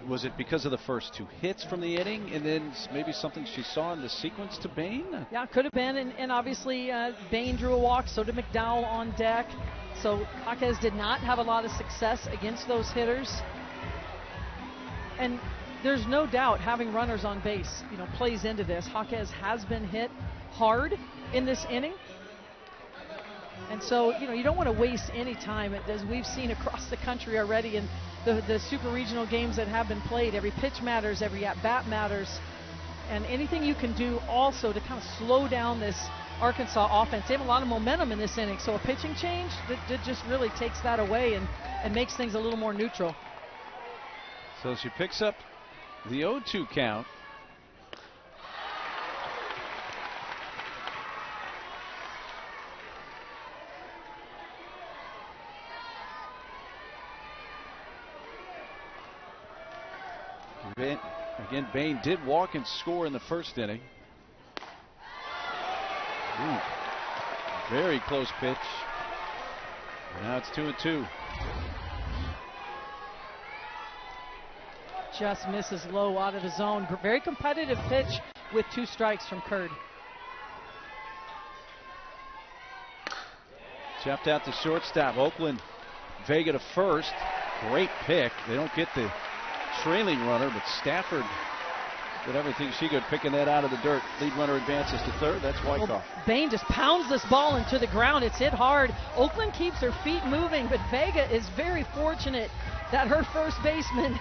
was it because of the first 2 hits from the inning and then maybe something she saw in the sequence to Bain? Yeah, it could have been, and obviously Bain drew a walk, so did McDowell on deck. So Jaquez did not have a lot of success against those hitters. And there's no doubt having runners on base, plays into this. Jaquez has been hit hard in this inning. And so, you don't want to waste any time, as we've seen across the country already in the super regional games that have been played. Every pitch matters, every at-bat matters. And anything you can do also to kind of slow down this Arkansas offense. They have a lot of momentum in this inning, so a pitching change that just really takes that away and makes things a little more neutral. So she picks up the 0-2 count. Again, Bain did walk and score in the first inning. Very close pitch. Now it's 2-2. Just misses low out of the zone. Very competitive pitch with 2 strikes from Kurd. Chopped out to shortstop. Oakland, Vega to first. Great pick. They don't get the trailing runner, but Stafford did everything she could, picking that out of the dirt. Lead runner advances to third. That's Wyckoff. Well, Bain just pounds this ball into the ground. It's hit hard. Oakland keeps her feet moving, but Vega is very fortunate that her first baseman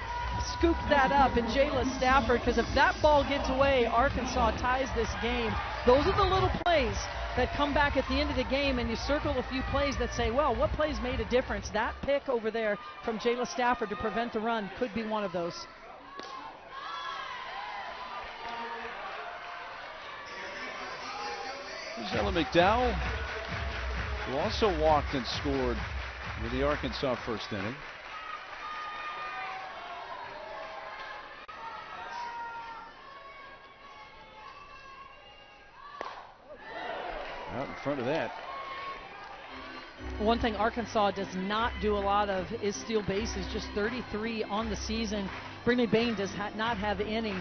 scooped that up, and Jayla Stafford, because if that ball gets away, Arkansas ties this game. Those are the little plays that come back at the end of the game, and you circle a few plays that say, well, what plays made a difference? That pick over there from Jayla Stafford to prevent the run could be one of those. Here's Ella McDowell, who also walked and scored with the Arkansas first inning. Out in front of that. One thing Arkansas does not do a lot of is steal bases, just 33 on the season. Brittany Bain does not have any.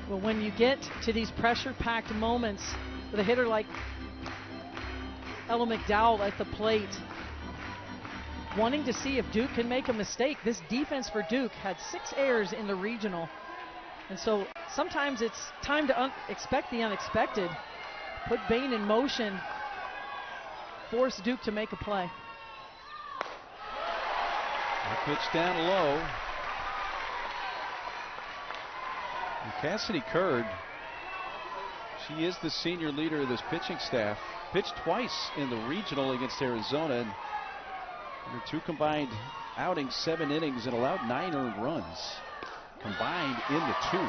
But when you get to these pressure-packed moments with a hitter like Ella McDowell at the plate, wanting to see if Duke can make a mistake. This defense for Duke had 6 errors in the regional. And so sometimes it's time to expect the unexpected. Put Bain in motion, force Duke to make a play. A pitch down low. And Cassidy Kurd, she is the senior leader of this pitching staff. Pitched twice in the regional against Arizona. And in her 2 combined outings, 7 innings, and allowed 9 earned runs combined in the 2.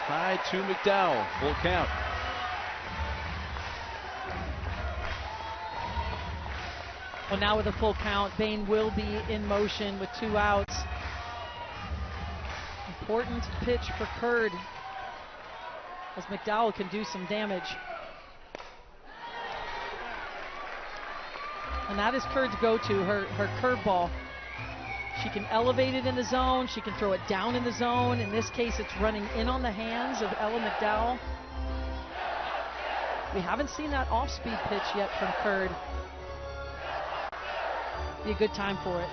High to McDowell, full count. Well, now with a full count, Bain will be in motion with 2 outs. Important pitch for Kurd, as McDowell can do some damage. And that is Kurd's go-to, her curveball. She can elevate it in the zone. She can throw it down in the zone. In this case, it's running in on the hands of Ella McDowell. We haven't seen that off-speed pitch yet from Kurd. Be a good time for it.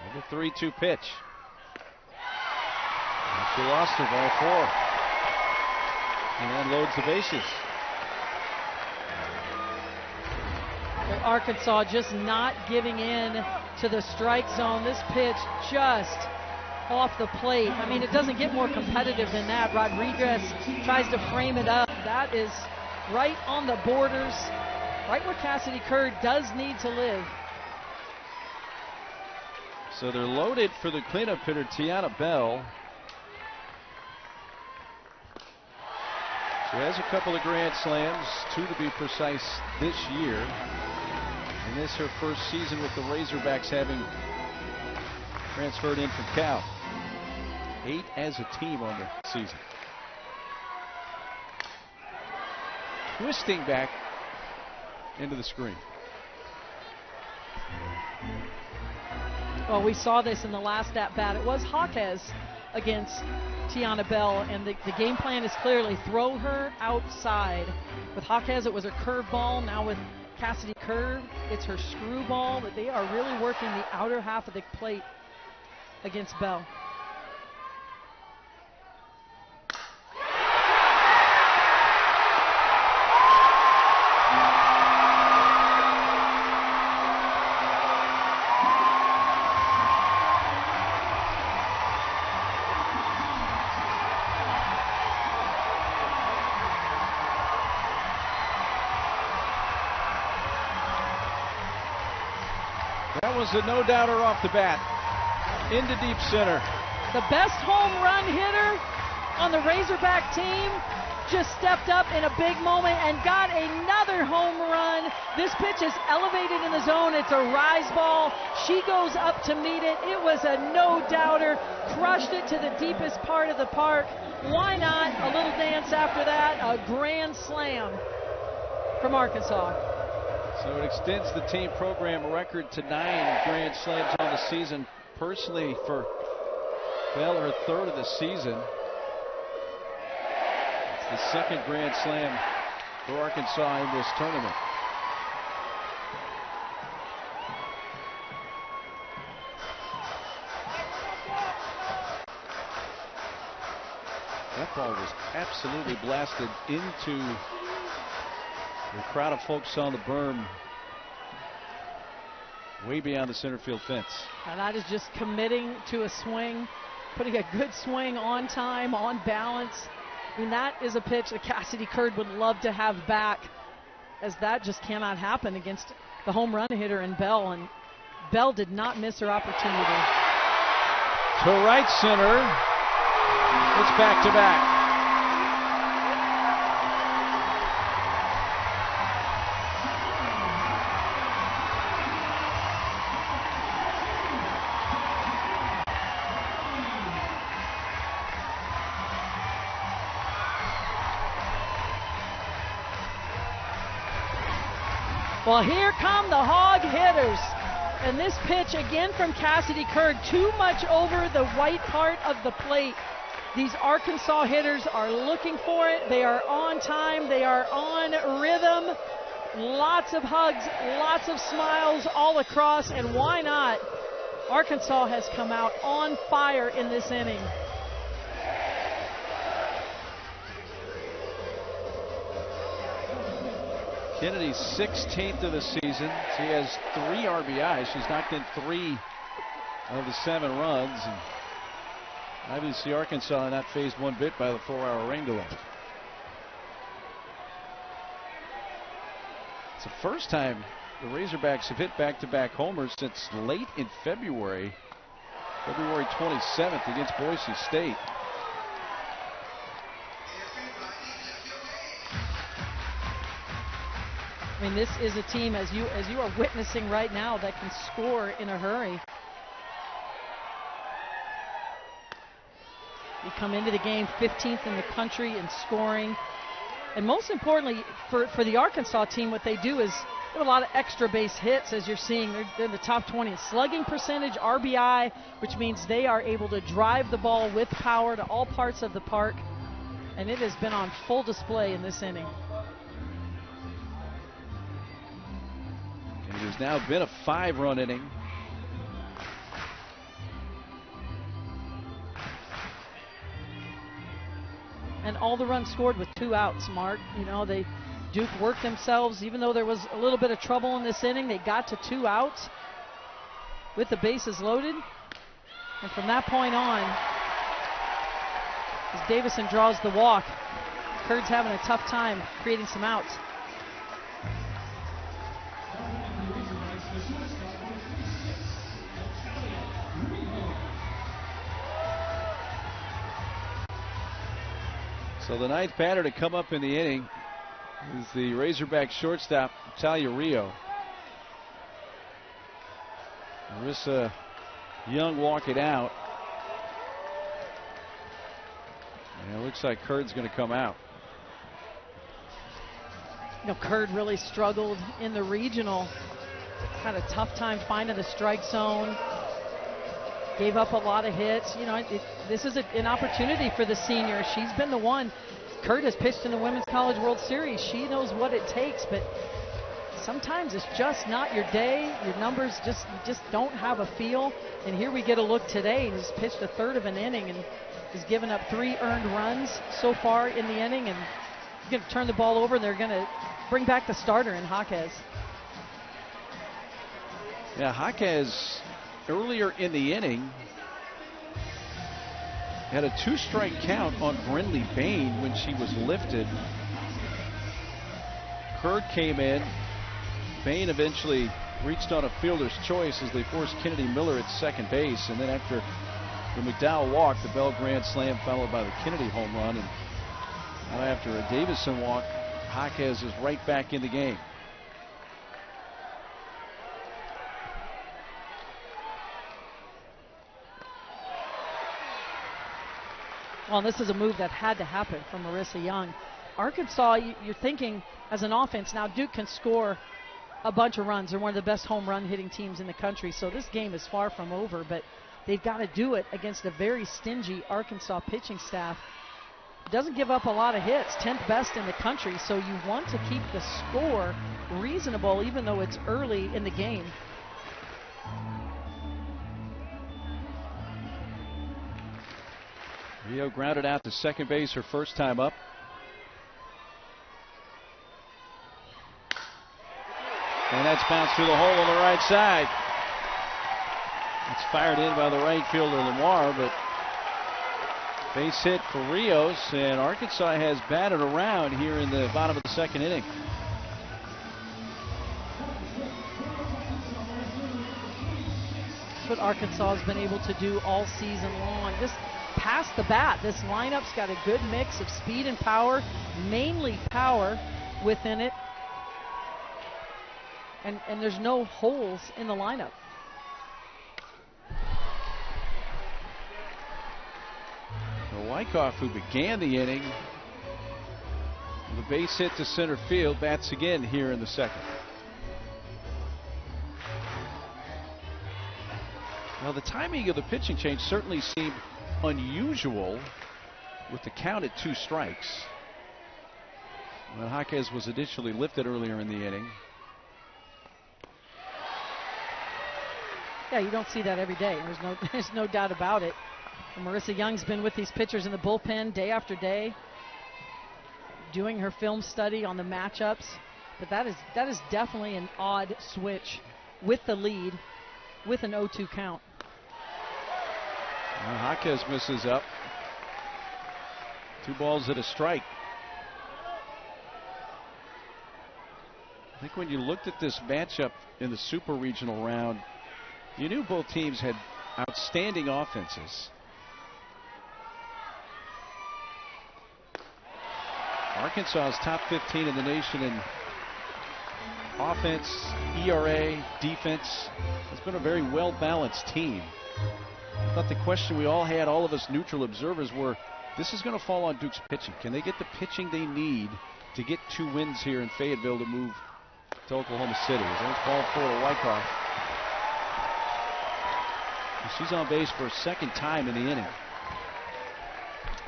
And the 3-2 pitch. And she lost her, ball 4. And unloads the bases. Arkansas just not giving in to the strike zone. This pitch just off the plate. I mean, it doesn't get more competitive than that. Rodriguez tries to frame it up. That is right on the borders, right where Cassidy Kurd does need to live. So they're loaded for the cleanup hitter, Tiana Bell. She has a couple of grand slams, 2 to be precise this year. And this her first season with the Razorbacks, having transferred in from Cal. 8 as a team on the season. Twisting back into the screen. Well, we saw this in the last at-bat. It was Jaquez against Tiana Bell, and the game plan is clearly throw her outside. With Jaquez, it was a curveball. Now with Cassidy Kurd, it's her screwball, but they are really working the outer half of the plate against Bell. is a no-doubter off the bat. Into deep center. The best home run hitter on the Razorback team just stepped up in a big moment and got another home run. This pitch is elevated in the zone. It's a rise ball. She goes up to meet it. It was a no-doubter. Crushed it to the deepest part of the park. Why not? A little dance after that. A grand slam from Arkansas. So it extends the team program record to 9 grand slams on the season. Personally, for Bell, her third of the season. It's the second grand slam for Arkansas in this tournament. That ball was absolutely blasted into the crowd of folks on the berm, way beyond the center field fence. And that is just committing to a swing, putting a good swing on time, on balance. I mean, that is a pitch that Cassidy Curd would love to have back, as that just cannot happen against the home run hitter in Bell. And Bell did not miss her opportunity. To right center. It's back to back. Well, here come the Hog hitters. And this pitch again from Cassidy Curd, too much over the white part of the plate. These Arkansas hitters are looking for it. They are on time. They are on rhythm. Lots of hugs, lots of smiles all across. And why not? Arkansas has come out on fire in this inning. Kennedy's 16th of the season. She has 3 RBIs. She's knocked in 3 of the 7 runs. And obviously Arkansas are not phased one bit by the 4-hour rain delay. It's the first time the Razorbacks have hit back-to-back homers since late in February 27th against Boise State. I mean, this is a team, as you are witnessing right now, that can score in a hurry. You come into the game 15th in the country in scoring. And most importantly, for the Arkansas team, what they do is they have a lot of extra base hits, as you're seeing. They're in the top 20 in slugging percentage, RBI, which means they are able to drive the ball with power to all parts of the park. And it has been on full display in this inning. It has now been a 5-run inning. And all the runs scored with 2 outs, Mark. You know, Duke worked themselves, even though there was a little bit of trouble in this inning. They got to 2 outs with the bases loaded. And from that point on, as Davison draws the walk, Curd's having a tough time creating some outs. So the 9th batter to come up in the inning is the Razorback shortstop, Talia Rio. Marissa Young walking out. And it looks like Curd's going to come out. You know, Curd really struggled in the regional. Had a tough time finding the strike zone. Gave up a lot of hits. You know, this is an opportunity for the senior. She's been the one. Curd has pitched in the Women's College World Series. She knows what it takes, but sometimes it's just not your day. Your numbers just don't have a feel. And here we get a look today. He's pitched a third of an inning and has given up 3 earned runs so far in the inning. And he's going to turn the ball over, and they're going to bring back the starter in Jaquez. Yeah, Jaquez earlier in the inning had a 2-strike count on Brinley Bain when she was lifted. Curd came in. Bain eventually reached on a fielder's choice as they forced Kennedy Miller at second base. And then after the McDowell walk, the Bell grand slam followed by the Kennedy home run. And now after a Davison walk, Jaquez is right back in the game. Well, this is a move that had to happen from Marissa Young. Arkansas, you're thinking as an offense, now Duke can score a bunch of runs. They're one of the best home run hitting teams in the country, so this game is far from over, but they've got to do it against a very stingy Arkansas pitching staff. Doesn't give up a lot of hits, 10th best in the country, so you want to keep the score reasonable even though it's early in the game. Rio grounded out to second base her first time up. And that's bounced through the hole on the right side. It's fired in by the right fielder Lamar, but base hit for Rios, and Arkansas has batted around here in the bottom of the second inning. That's what Arkansas has been able to do all season long. Just past the bat, this lineup's got a good mix of speed and power, mainly power within it. And there's no holes in the lineup. Wyckoff, who began the inning with a base hit to center field, bats again here in the second. Now, the timing of the pitching change certainly seemed unusual with the count at 2 strikes. When Jaquez was initially lifted earlier in the inning. Yeah, you don't see that every day. There's no doubt about it. And Marissa Young's been with these pitchers in the bullpen day after day, doing her film study on the matchups. But that is definitely an odd switch with the lead, with an 0-2 count. Well, Jaquez misses up. 2 balls and a strike. I think when you looked at this matchup in the Super Regional round, you knew both teams had outstanding offenses. Arkansas is top 15 in the nation in offense, ERA, defense. It's been a very well-balanced team. I thought the question we all had, all of us neutral observers, were this is going to fall on Duke's pitching. Can they get the pitching they need to get 2 wins here in Fayetteville to move to Oklahoma City? There's ball 4 to Wyckoff. She's on base for a second time in the inning.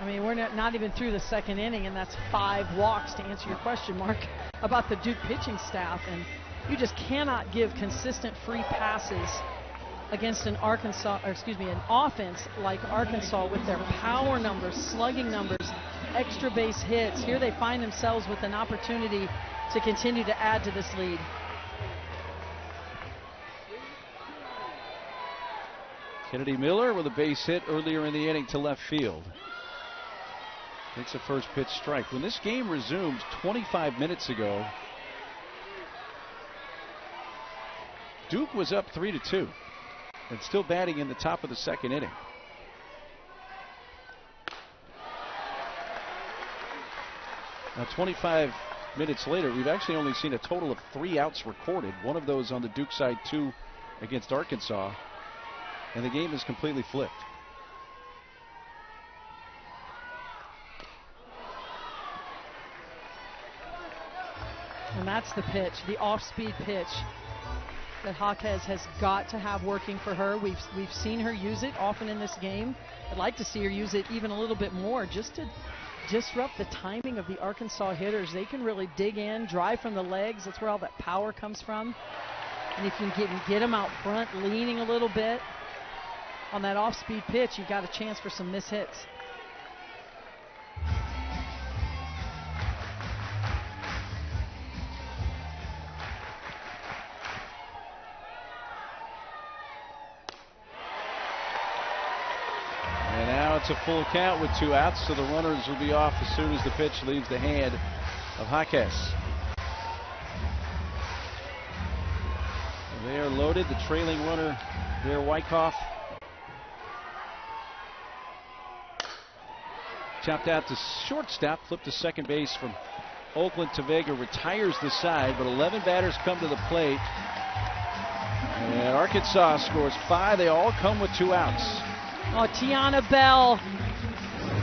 I mean, we're not even through the second inning, and that's 5 walks to answer your question, Mark, about the Duke pitching staff. And you just cannot give consistent free passes against an offense like Arkansas with their power numbers, slugging numbers, extra base hits. Here they find themselves with an opportunity to continue to add to this lead. Kennedy Miller with a base hit earlier in the inning to left field. Takes a first pitch strike. When this game resumed 25 minutes ago, Duke was up 3-2 and still batting in the top of the second inning. Now 25 minutes later, we've actually only seen a total of 3 outs recorded. One of those on the Duke side, 2 against Arkansas. And the game is completely flipped. And that's the pitch, the off-speed pitch that Jaquez has got to have working for her. We've seen her use it often in this game. I'd like to see her use it even a little bit more just to disrupt the timing of the Arkansas hitters. They can really dig in, drive from the legs. That's where all that power comes from. And if you can get them out front, leaning a little bit on that off-speed pitch, you've got a chance for some miss hits. And now it's a full count with 2 outs, so the runners will be off as soon as the pitch leaves the hand of Jaquez. And They are loaded. The trailing runner there, Wyckoff. Chopped out to shortstop, flipped to second base from Oakland. Vega retires the side, but 11 batters come to the plate. And Arkansas scores 5. They all come with 2 outs. Oh, Tiana Bell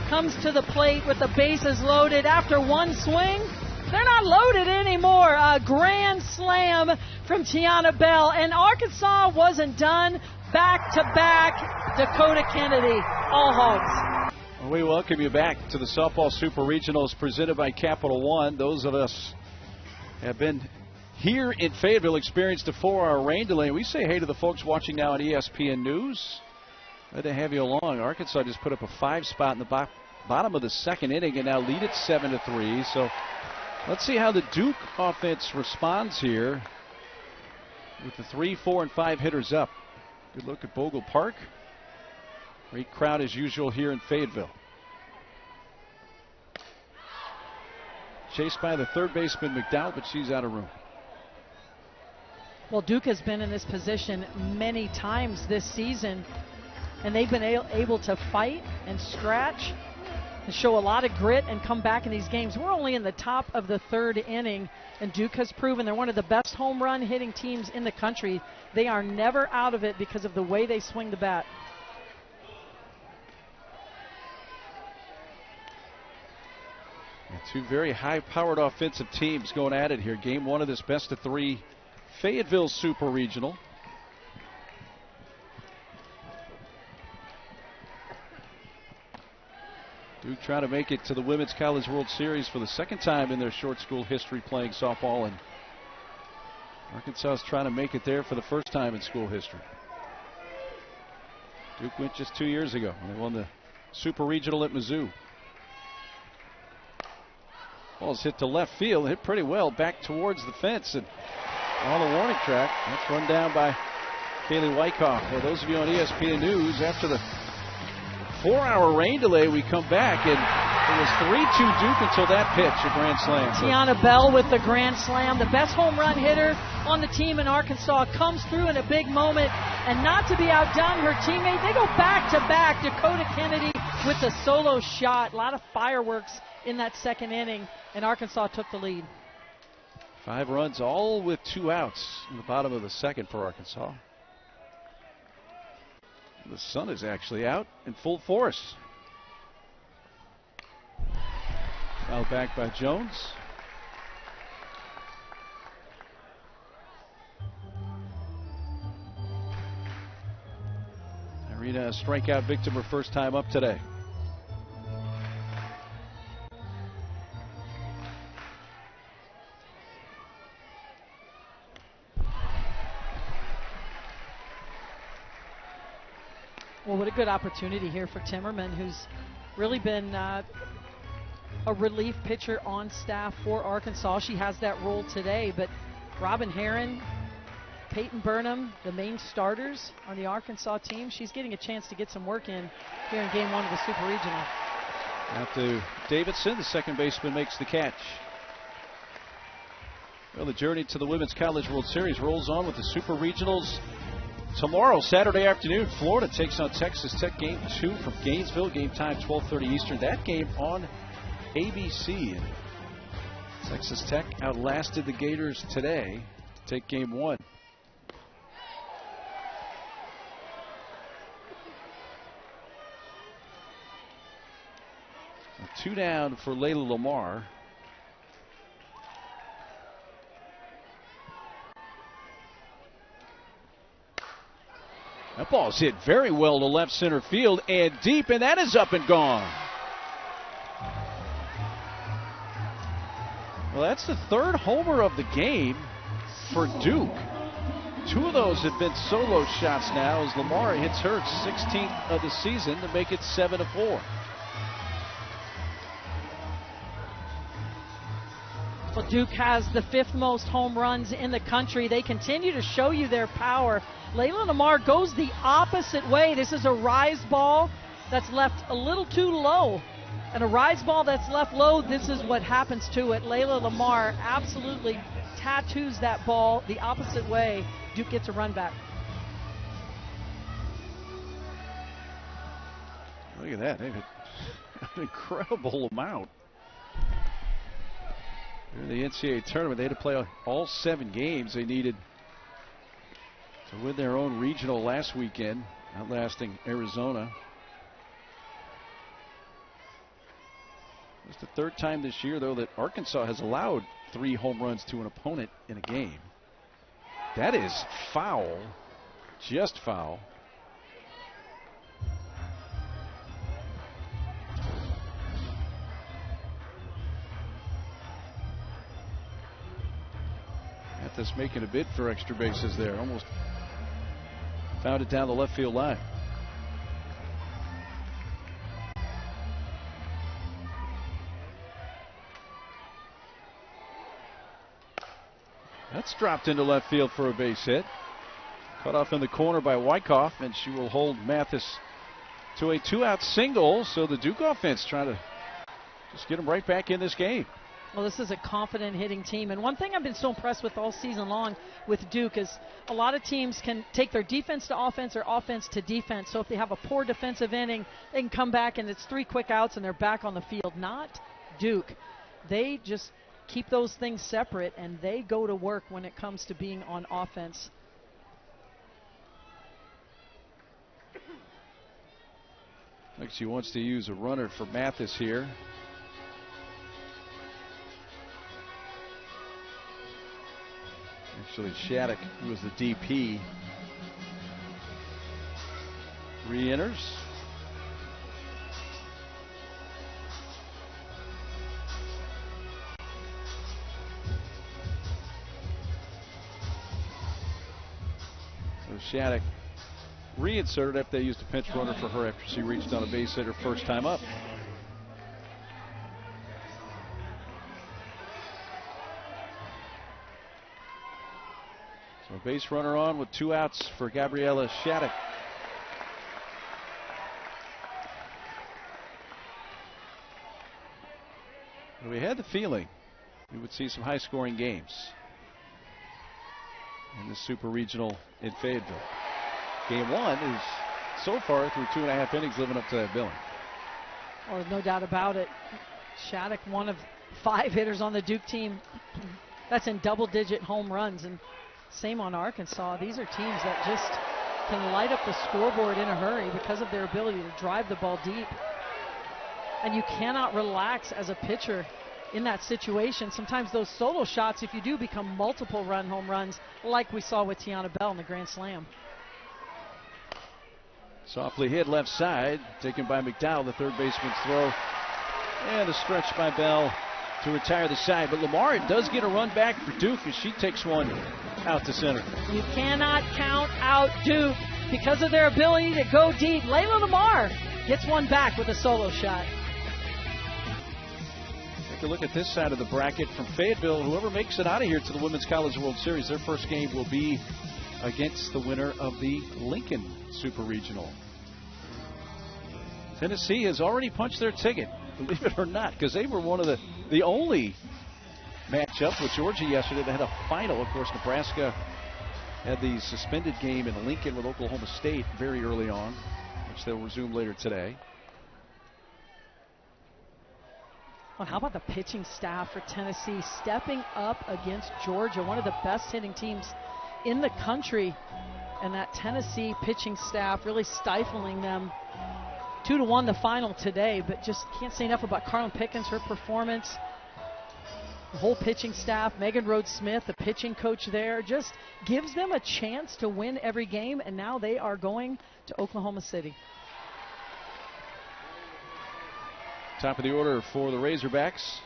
comes to the plate with the bases loaded after one swing. They're not loaded anymore. A grand slam from Tiana Bell. And Arkansas wasn't done. Back-to-back Dakota Kennedy. All Hogs. Well, we welcome you back to the Softball Super Regionals presented by Capital One. Those of us have been here in Fayetteville, experienced a 4-hour rain delay. We say hey to the folks watching now on ESPN News. Glad to have you along. Arkansas just put up a 5 spot in the bottom of the second inning and now lead it 7-3. So let's see how the Duke offense responds here with the 3, 4, and 5 hitters up. Good look at Bogle Park. Great crowd as usual here in Fayetteville. Chased by the third baseman McDowell, but she's out of room. Well, Duke has been in this position many times this season, and they've been able to fight and scratch and show a lot of grit and come back in these games. We're only in the top of the third inning, and Duke has proven they're one of the best home run hitting teams in the country. They are never out of it because of the way they swing the bat. And 2 very high-powered offensive teams going at it here. Game 1 of this best-of-3 Fayetteville Super Regional. Duke trying to make it to the Women's College World Series for the second time in their short school history playing softball, and Arkansas is trying to make it there for the first time in school history. Duke went just 2 years ago when they won the Super Regional at Mizzou. Ball's hit to left field, hit pretty well back towards the fence and on the warning track. That's run down by Kaylee Wyckoff. For those of you on ESPN News, after the 4-hour rain delay, we come back and it was 3-2 Duke until that pitch, a grand slam. Tiana Bell with the grand slam, the best home run hitter on the team in Arkansas, comes through in a big moment, and not to be outdone, her teammate, they go back-to-back. Dakota Kennedy with the solo shot. A lot of fireworks in that second inning, and Arkansas took the lead. 5 runs, all with 2 outs in the bottom of the second for Arkansas. The sun is actually out in full force. Foul back by Jones. Irina, a strikeout victim, her first time up today. Well, what a good opportunity here for Timmerman, who's really been a relief pitcher on staff for Arkansas. She has that role today, but Robin Herron, Peyton Burnham, the main starters on the Arkansas team, she's getting a chance to get some work in here in game 1 of the Super Regional. Out to Davidson, the second baseman makes the catch. Well, the journey to the Women's College World Series rolls on with the Super Regionals. Tomorrow, Saturday afternoon, Florida takes on Texas Tech. Game 2 from Gainesville. Game time 12:30 Eastern. That game on ABC. And Texas Tech outlasted the Gators today to take game 1. So 2 down for Layla Lamar. That ball's hit very well to left center field and deep, and that is up and gone. Well, that's the 3rd homer of the game for Duke. 2 of those have been solo shots now as Lamar hits her 16th of the season to make it 7-4. Well, Duke has the 5th most home runs in the country. They continue to show you their power. Layla Lamar goes the opposite way. This is a rise ball that's left a little too low. And a rise ball that's left low, this is what happens to it. Layla Lamar absolutely tattoos that ball the opposite way Duke gets a run back. Look at that. They've had an incredible amount. In the NCAA tournament, they had to play all 7 games they needed to win their own regional last weekend, outlasting Arizona. It's the 3rd time this year, though, that Arkansas has allowed 3 home runs to an opponent in a game. That is foul. Just foul. Mathis making a bid for extra bases there. Almost found it down the left field line. That's dropped into left field for a base hit. Cut off in the corner by Wyckoff, and she will hold Mathis to a 2-out single. So the Duke offense trying to just get them right back in this game. Well, this is a confident hitting team. And one thing I've been so impressed with all season long with Duke is a lot of teams can take their defense to offense or offense to defense. So if they have a poor defensive inning, they can come back and it's 3 quick outs and they're back on the field. Not Duke. They just keep those things separate and they go to work when it comes to being on offense. Like she wants to use a runner for Mathis here. Actually, Shattuck, who was the DP, re-enters. So Shattuck reinserted after they used a pinch runner for her after she reached on a base hit her first time up. So a base runner on with 2 outs for Gabriella Shattuck. We had the feeling we would see some high-scoring games in the Super Regional in Fayetteville. Game 1 is so far through 2.5 innings living up to that billing. Oh, no doubt about it. Shattuck, one of 5 hitters on the Duke team. That's in double-digit home runs. And same on Arkansas. These are teams that just can light up the scoreboard in a hurry because of their ability to drive the ball deep. And you cannot relax as a pitcher in that situation. Sometimes those solo shots, if you do, become multiple run home runs like we saw with Tiana Bell in the Grand Slam. Softly hit left side, taken by McDowell, the third baseman's throw. And a stretch by Bell to retire the side. But Lamar does get a run back for Duke as she takes one out to center. You cannot count out Duke because of their ability to go deep. Layla Lamar gets one back with a solo shot. Take a look at this side of the bracket from Fayetteville. Whoever makes it out of here to the Women's College World Series, their first game will be against the winner of the Lincoln Super Regional. Tennessee has already punched their ticket, believe it or not, because they were one of the only matchup with Georgia yesterday that had a final. Of course, Nebraska had the suspended game in Lincoln with Oklahoma State very early on, which they'll resume later today. Well, how about the pitching staff for Tennessee stepping up against Georgia, one of the best hitting teams in the country, and that Tennessee pitching staff really stifling them. 2-1 the final today, but just can't say enough about Carlin Pickens, her performance. The whole pitching staff, Megan Rhodes-Smith, the pitching coach there, just gives them a chance to win every game, and now they are going to Oklahoma City. Top of the order for the Razorbacks.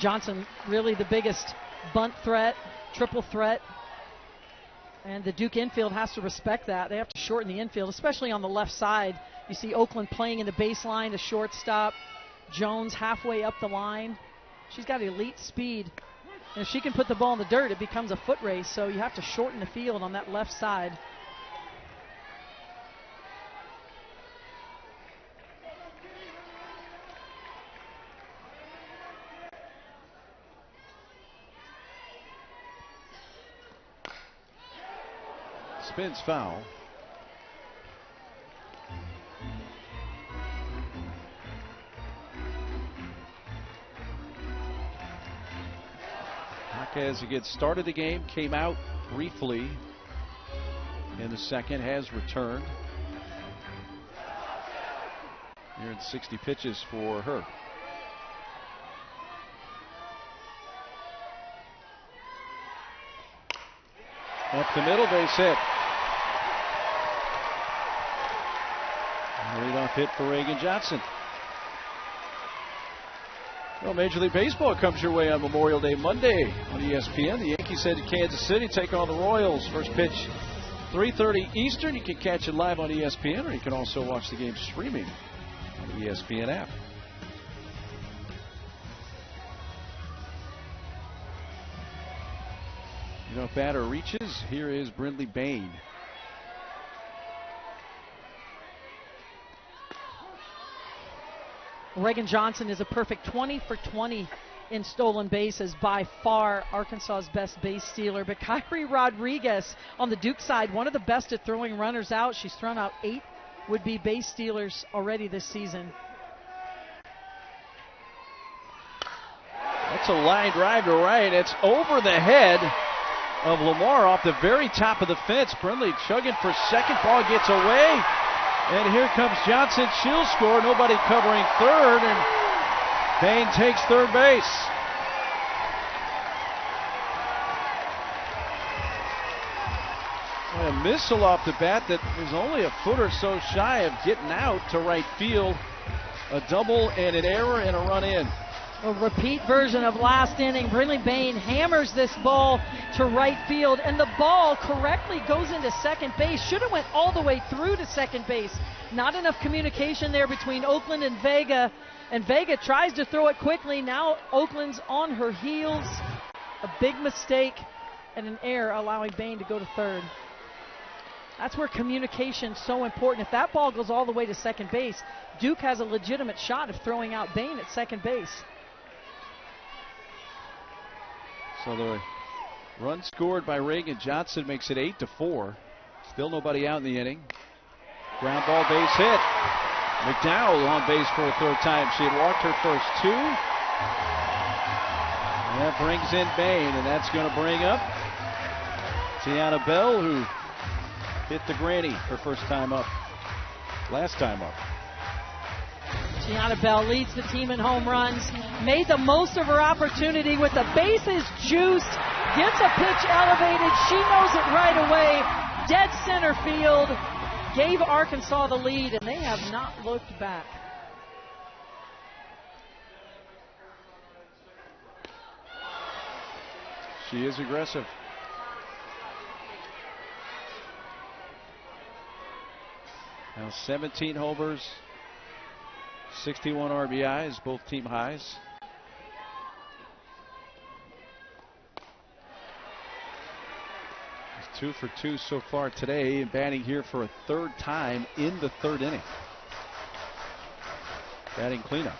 Johnson really the biggest bunt threat, triple threat. And the Duke infield has to respect that. They have to shorten the infield, especially on the left side. You see Oakland playing in the baseline, the shortstop. Jones halfway up the line. She's got elite speed. And if she can put the ball in the dirt, it becomes a foot race. So you have to shorten the field on that left side. spins foul. Jaquez again started the game, came out briefly in the second, has returned. Here in 60 pitches for her. Up the middle, base hit. Leadoff hit for Reagan Johnson. Well, Major League Baseball comes your way on Memorial Day Monday on ESPN. The Yankees head to Kansas City, take on the Royals. First pitch, 3:30 Eastern. You can catch it live on ESPN, or you can also watch the game streaming on the ESPN app. You know, if batter reaches, here is Brindley Bain. Reagan Johnson is a perfect 20 for 20 in stolen bases, by far Arkansas's best base stealer. But Kyrie Rodriguez on the Duke side, one of the best at throwing runners out. She's thrown out 8 would-be base stealers already this season. That's a line drive to right. It's over the head of Lamar off the very top of the fence. Brindley chugging for second. Ball gets away. And here comes Johnson. She'll score. Nobody covering third. And Bain takes third base. And a missile off the bat that was only a foot or so shy of getting out to right field. A double and an error and a run in. A repeat version of last inning. Brindley Bain hammers this ball to right field, and the ball correctly goes into second base. Should have went all the way through to second base. Not enough communication there between Oakland and Vega, and Vega tries to throw it quickly. Now Oakland's on her heels. A big mistake and an error allowing Bain to go to third. That's where communication's so important. If that ball goes all the way to second base, Duke has a legitimate shot of throwing out Bain at second base. So the run scored by Reagan Johnson makes it 8-4. Still nobody out in the inning. Ground ball, base hit. McDowell on base for a third time. She had walked her first 2. And that brings in Bain, and that's going to bring up Tiana Bell, who hit the granny her first time up. Last time up. Tiana Bell leads the team in home runs. Made the most of her opportunity with the bases juiced. Gets a pitch elevated. She knows it right away. Dead center field. Gave Arkansas the lead, and they have not looked back. She is aggressive. Now 17 homers, 61 RBIs, both team highs. She's 2 for 2 so far today, and batting here for a third time in the third inning. Batting cleanup.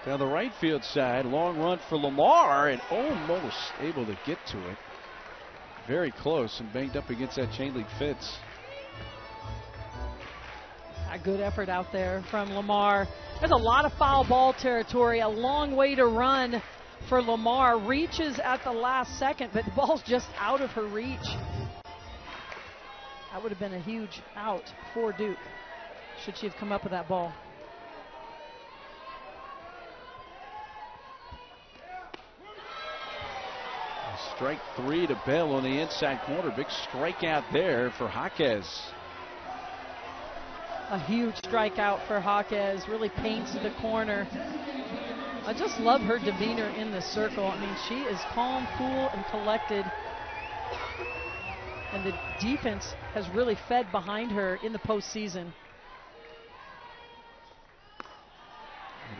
Down the right field side, long run for Lamar, and almost able to get to it. Very close and banged up against that chain link fence. A good effort out there from Lamar. There's a lot of foul ball territory, a long way to run for Lamar. Reaches at the last second, but the ball's just out of her reach. That would have been a huge out for Duke, should she have come up with that ball. Strike 3 to Bell on the inside corner. Big strikeout there for Jaquez. A huge strikeout for Jaquez. Really paints the corner. I just love her demeanor in the circle. I mean, she is calm, cool, and collected. And the defense has really fed behind her in the postseason.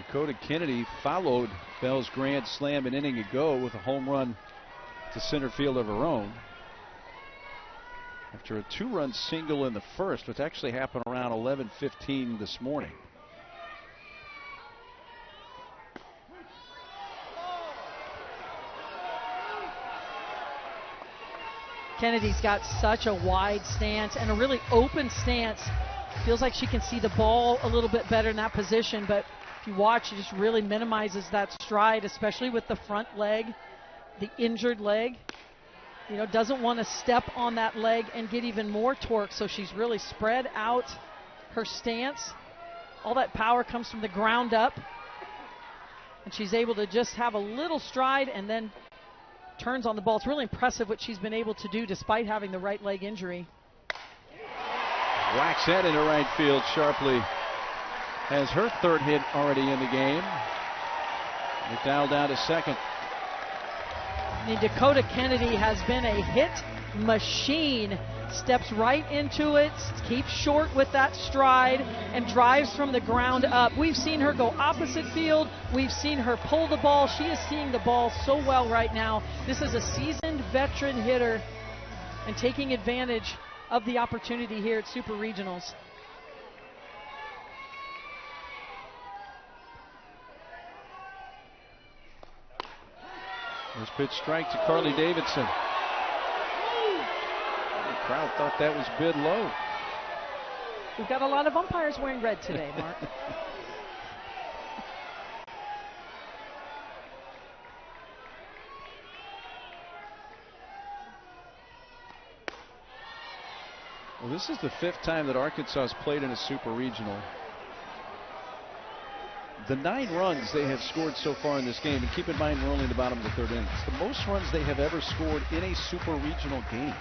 Dakota Kennedy followed Bell's grand slam an inning ago with a home run to center field of her own after a 2-run single in the first, which actually happened around 11:15 this morning. Kennedy's got such a wide stance and a really open stance. Feels like she can see the ball a little bit better in that position, but if you watch, she just really minimizes that stride, especially with the front leg, the injured leg. You know, doesn't want to step on that leg and get even more torque, so she's really spread out her stance. All that power comes from the ground up, and she's able to just have a little stride and then turns on the ball. It's really impressive what she's been able to do despite having the right leg injury. Whacks that into right field sharply. Has her third hit already in the game. McDowell down to second. Dakota Kennedy has been a hit machine. Steps right into it, keeps short with that stride, and drives from the ground up. We've seen her go opposite field. We've seen her pull the ball. She is seeing the ball so well right now. This is a seasoned veteran hitter and taking advantage of the opportunity here at Super Regionals. This pitch strike to Carly Davidson. The crowd thought that was bid low. We've got a lot of umpires wearing red today, Mark. Well, this is the 5th time that Arkansas has played in a Super Regional. The 9 runs they have scored so far in this game, and keep in mind we're only in the bottom of the 3rd inning. It's the most runs they have ever scored in a Super Regional game.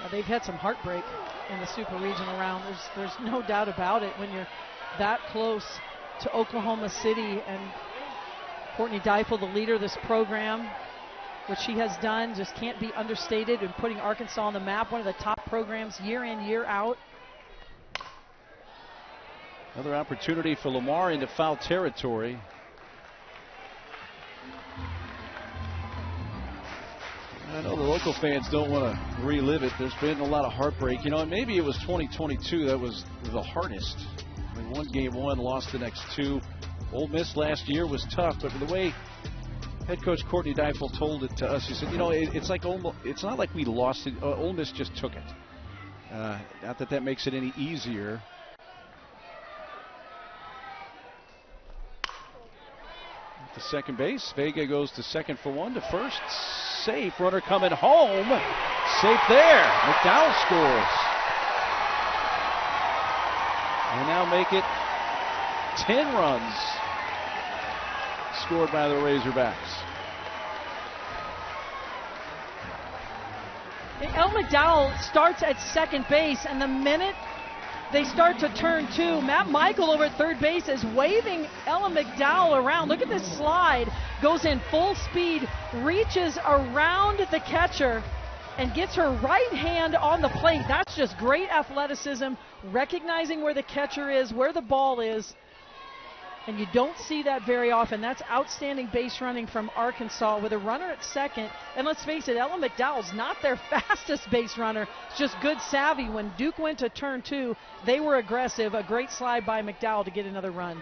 Yeah, they've had some heartbreak in the Super Regional round. There's no doubt about it when you're that close to Oklahoma City, and Courtney Deifel, the leader of this program, what she has done just can't be understated in putting Arkansas on the map, one of the top programs year in, year out. Another opportunity for Lamar into foul territory. I know the local fans don't want to relive it. There's been a lot of heartbreak. You know, and maybe it was 2022 that was the hardest. I mean, won game 1, lost the next 2. Ole Miss last year was tough, but the way head coach Courtney Deifel told it to us, he said, you know, it's like it's not like we lost it. Ole Miss just took it. Not that that makes it any easier. To second base, Vega goes to second for 1, to first. Safe, runner coming home. Safe there. McDowell scores. And now make it 10 runs scored by the Razorbacks. Elle McDowell starts at second base, and the minute they start to turn 2, Matt Michael over at third base is waving Ella McDowell around. Look at this slide. Goes in full speed, reaches around the catcher, and gets her right hand on the plate. That's just great athleticism, recognizing where the catcher is, where the ball is. And you don't see that very often. That's outstanding base running from Arkansas with a runner at second. And let's face it, Ella McDowell's not their fastest base runner. It's just good savvy. When Duke went to turn 2, they were aggressive. A great slide by McDowell to get another run.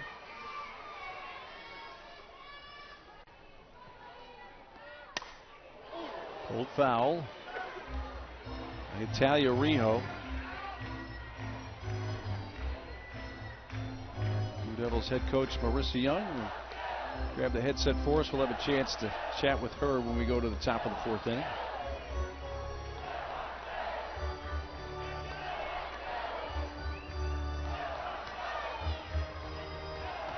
Pulled foul. Italia Rijo. Blue Devils head coach Marissa Young will grab the headset for us. We'll have a chance to chat with her when we go to the top of the 4th inning.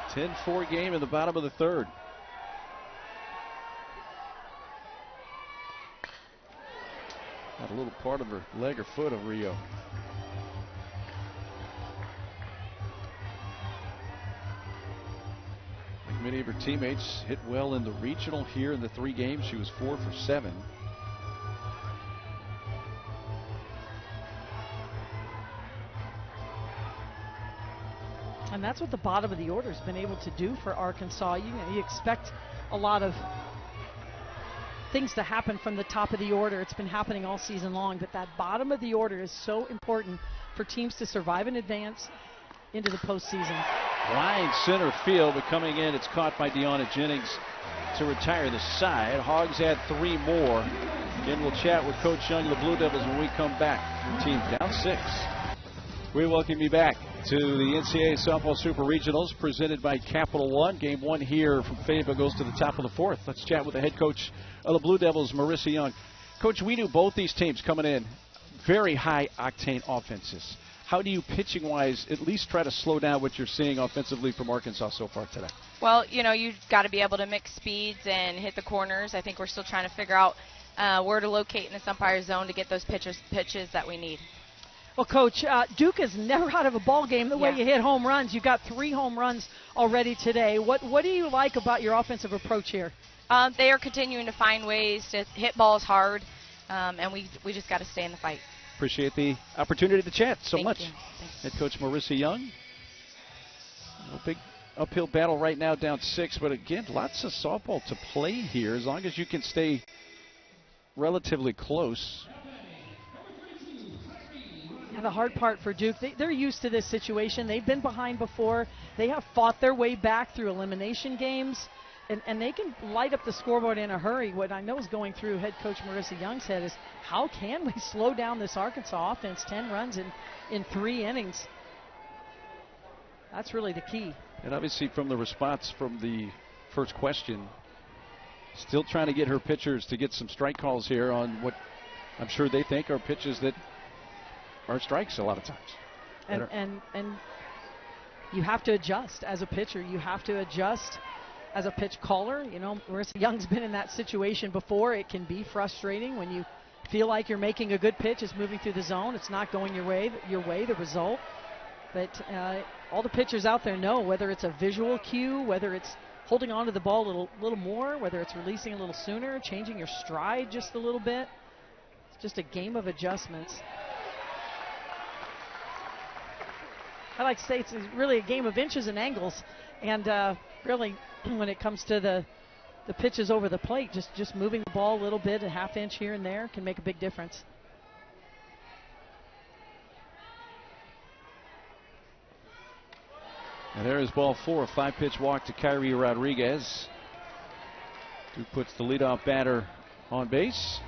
A 10-4 game in the bottom of the 3rd. Got a little part of her leg or foot of Rio. Like many of her teammates, hit well in the regional here in the 3 games. She was 4 for 7. And that's what the bottom of the order has been able to do for Arkansas. You expect a lot of things to happen from the top of the order. It's been happening all season long, but that bottom of the order is so important for teams to survive and advance into the postseason. Line center field, but coming in, it's caught by Deanna Jennings to retire the side. Hogs had 3 more. Again, we'll chat with Coach Young of the Blue Devils when we come back. Your team down 6. We welcome you back to the NCAA Softball Super Regionals presented by Capital One. Game 1 here from Fayetteville goes to the top of the 4th. Let's chat with the head coach of the Blue Devils, Marissa Young. Coach, we knew both these teams coming in very high-octane offenses. How do you, pitching-wise, at least try to slow down what you're seeing offensively from Arkansas so far today? Well, you've got to be able to mix speeds and hit the corners. I think we're still trying to figure out where to locate in this umpire zone to get those pitches that we need. Well, Coach, Duke is never out of a ball game the way you hit home runs. You got 3 home runs already today. What do you like about your offensive approach here? They are continuing to find ways to hit balls hard, and we just got to stay in the fight. Appreciate the opportunity to chat so Thank much. You. Head coach Marissa Young. A big uphill battle right now, down 6, but again, lots of softball to play here as long as you can stay relatively close. And the hard part for Duke, they're used to this situation. They've been behind before. They have fought their way back through elimination games, and they can light up the scoreboard in a hurry. What I know is going through head coach Marissa Young's head is, how can we slow down this Arkansas offense? 10 runs in 3 innings. That's really the key. And obviously from the response from the first question, still trying to get her pitchers to get some strike calls here on what I'm sure they think are pitches that are strikes a lot of times. And you have to adjust as a pitcher. You have to adjust as a pitch caller. Marissa Young's been in that situation before. It can be frustrating when you feel like you're making a good pitch, it's moving through the zone, it's not going your way, the result. But all the pitchers out there know, whether it's a visual cue, whether it's holding on to the ball a little more, whether it's releasing a little sooner, changing your stride just a little bit. It's just a game of adjustments. I like to say it's really a game of inches and angles, and really when it comes to the pitches over the plate, just moving the ball a little bit, a half inch here and there can make a big difference. And there is ball 4, a 5-pitch walk to Kyrie Rodriguez, who puts the leadoff batter on base.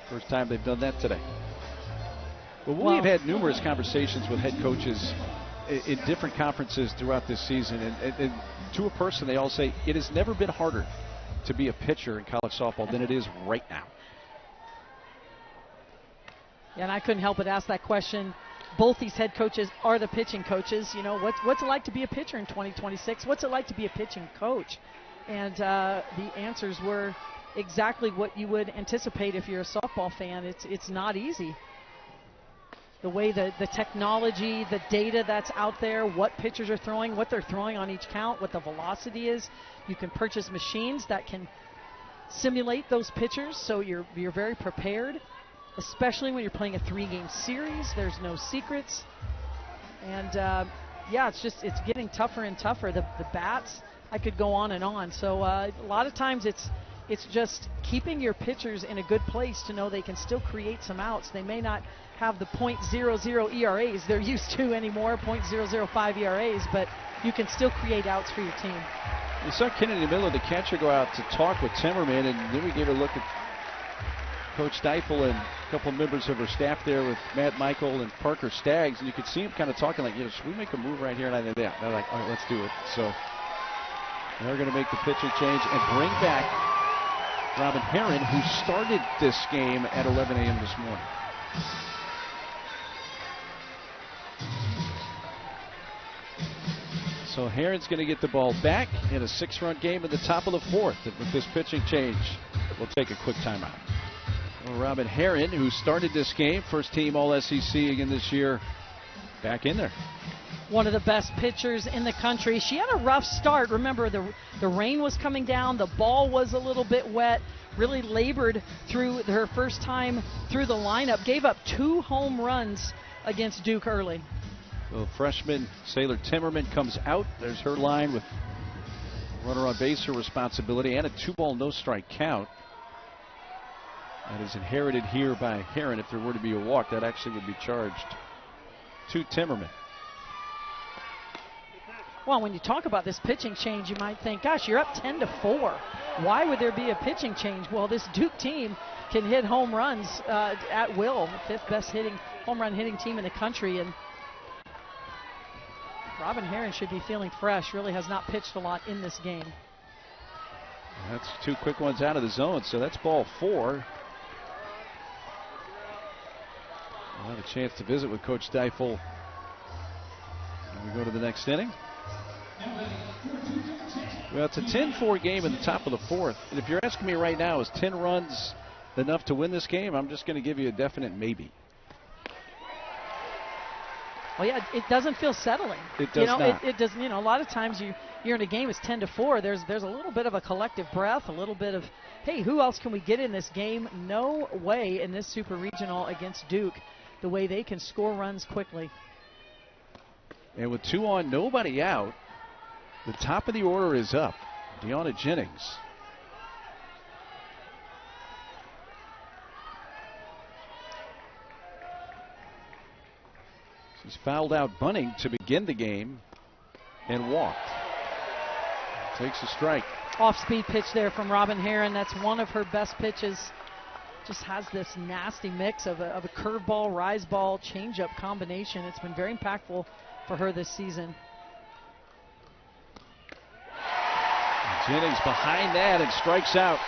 First time they've done that today. Well, we've had numerous conversations with head coaches in different conferences throughout this season, and to a person, they all say it has never been harder to be a pitcher in college softball than it is right now. Yeah, and I couldn't help but ask that question. Both these head coaches are the pitching coaches. What's it like to be a pitcher in 2026? What's it like to be a pitching coach? And the answers were exactly what you would anticipate if you're a softball fan. It's not easy. The way the technology, the data that's out there, what pitchers are throwing, what they're throwing on each count, what the velocity is. You can purchase machines that can simulate those pitchers, so you're very prepared, especially when you're playing a 3-game series. There's no secrets. And, it's getting tougher and tougher. The bats, I could go on and on. So a lot of times it's just keeping your pitchers in a good place to know they can still create some outs. They may not have the .00 ERAs they're used to anymore, .005 ERAs, but you can still create outs for your team. You saw Kennedy Miller, the catcher, go out to talk with Timmerman, and then we gave a look at Coach Steifel and a couple of members of her staff there with Matt Michael and Parker Staggs, and you could see him kind of talking like, should we make a move right here? And I think, yeah. They're like, all right, let's do it. So they're going to make the pitching change and bring back Robin Herron, who started this game at 11 a.m. this morning. So Herron's going to get the ball back in a 6-run game in the top of the 4th. And with this pitching change, we'll take a quick timeout. Well, Robin Herron, who started this game, first team All-SEC again this year, back in there. One of the best pitchers in the country. She had a rough start. Remember, the rain was coming down. The ball was a little bit wet. Really labored through her first time through the lineup. Gave up 2 home runs against Duke early. So freshman Sailor Timmerman comes out. There's her line with runner on base, her responsibility, and a 2-ball, no-strike count. That is inherited here by Herron. If there were to be a walk, that actually would be charged to Timmerman. Well, when you talk about this pitching change, you might think, gosh, you're up 10-4. Why would there be a pitching change? Well, this Duke team can hit home runs at will. Fifth best home run hitting team in the country. And Robin Herron should be feeling fresh. Really has not pitched a lot in this game. That's 2 quick ones out of the zone, so that's ball 4. We'll have a chance to visit with Coach Deifel when we go to the next inning. Well, it's a 10-4 game in the top of the 4th. And if you're asking me right now, is 10 runs enough to win this game? I'm just going to give you a definite maybe. Well, yeah, it doesn't feel settling. It does not. It doesn't. A lot of times you're in a game, it's 10-4. There's a little bit of a collective breath, a little bit of, hey, who else can we get in this game? No way in this Super Regional against Duke, the way they can score runs quickly. And with 2 on, nobody out, the top of the order is up. Deanna Jennings. She's fouled out bunting to begin the game and walked. Takes a strike. Off-speed pitch there from Robin Herron. That's one of her best pitches. Just has this nasty mix of a curveball, rise ball, changeup combination. It's been very impactful for her this season. Jennings behind that and strikes out.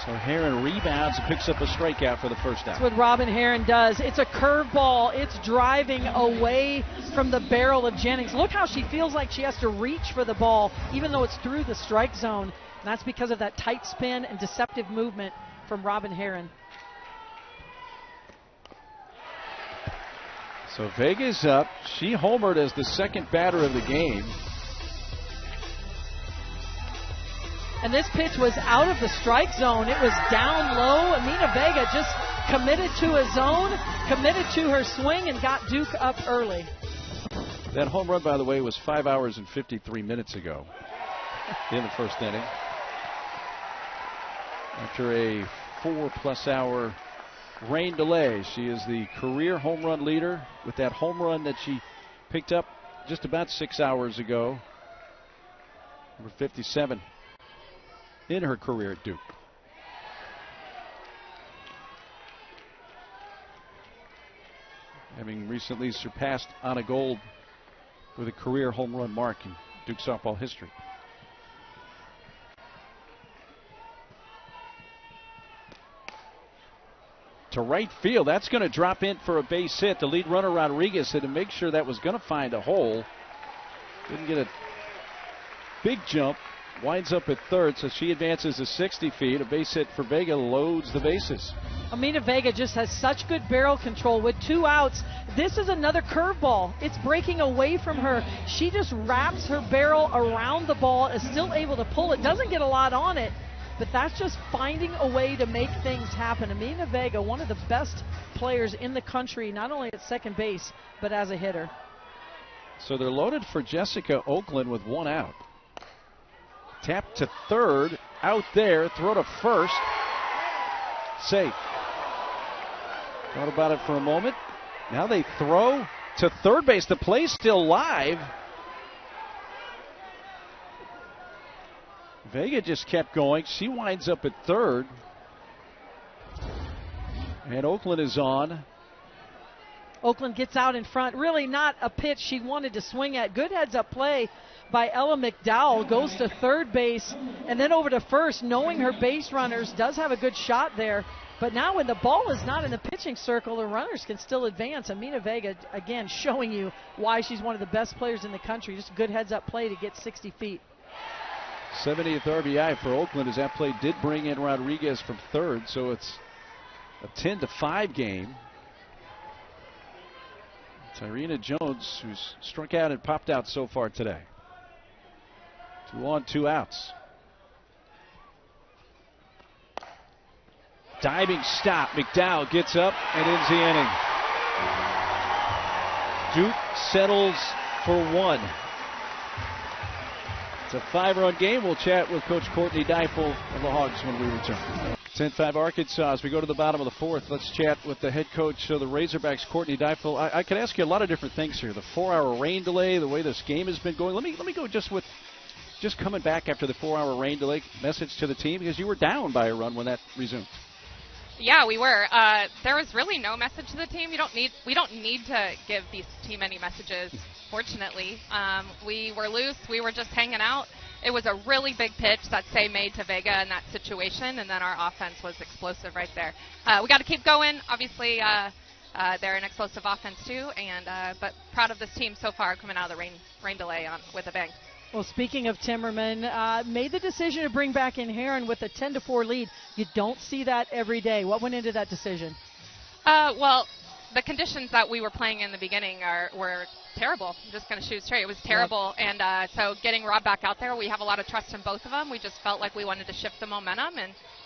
So Herron rebounds and picks up a strikeout for the first out. That's what Robin Herron does. It's a curveball. It's driving away from the barrel of Jennings. Look how she feels like she has to reach for the ball, even though it's through the strike zone. And that's because of that tight spin and deceptive movement from Robin Herron. So Vega's up. She homered as the second batter of the game. And this pitch was out of the strike zone. It was down low. Amina Vega just committed to a zone, committed to her swing, and got Duke up early. That home run, by the way, was 5 hours and 53 minutes ago in the first inning. After a 4+ hour rain delay, she is the career home run leader with that home run that she picked up just about 6 hours ago. Number 57 in her career at Duke. Having recently surpassed Anna Gold with a career home run mark in Duke softball history. To right field, that's going to drop in for a base hit. The lead runner Rodriguez had to make sure that was going to find a hole. Didn't get a big jump. Winds up at third, so she advances to 60 feet. A base hit for Vega loads the bases. Amina Vega just has such good barrel control with 2 outs. This is another curveball. It's breaking away from her. She just wraps her barrel around the ball, is still able to pull it. Doesn't get a lot on it, but that's just finding a way to make things happen. Amina Vega, one of the best players in the country, not only at second base, but as a hitter. So they're loaded for Jessica Oakland with 1 out. Tap to third, out there, throw to first. Safe. Thought about it for a moment. Now they throw to third base. The play's still live. Vega just kept going. She winds up at third. And Oakland is on. Oakland gets out in front. Really not a pitch she wanted to swing at. Good heads-up play by Ella McDowell. Goes to third base and then over to first, knowing her base runners. Does have a good shot there. But now when the ball is not in the pitching circle, the runners can still advance. Amina Vega, again, showing you why she's one of the best players in the country. Just a good heads-up play to get 60 feet. 70th RBI for Oakland as that play did bring in Rodriguez from third. So it's a 10-5 game. Tyrena Jones, who's struck out and popped out so far today. 2 on, 2 outs. Diving stop. McDowell gets up and ends the inning. Duke settles for 1. It's a 5-run game. We'll chat with Coach Courtney Deifel of the Hogs when we return. 10-5 Arkansas. As we go to the bottom of the fourth, let's chat with the head coach of the Razorbacks, Courtney Deifel. I could ask you a lot of different things here. The 4-hour rain delay, the way this game has been going. Let me go just coming back after the 4-hour rain delay. Message to the team, because you were down by a run when that resumed. Yeah, we were. There was really no message to the team. We don't need to give these team any messages. Fortunately, we were loose. We were just hanging out. It was a really big pitch that Say made to Vega in that situation, and then our offense was explosive right there. We got to keep going. Obviously, they're an explosive offense too, but proud of this team so far coming out of the rain delay with a bang. Well, speaking of Timmerman, made the decision to bring back in Heron with a 10-4 lead. You don't see that every day. What went into that decision? Well, the conditions that we were playing in the beginning were terrible. I'm just going to shoot straight. It was terrible. Yep. And so getting Rob back out there, we have a lot of trust in both of them. We just felt like we wanted to shift the momentum,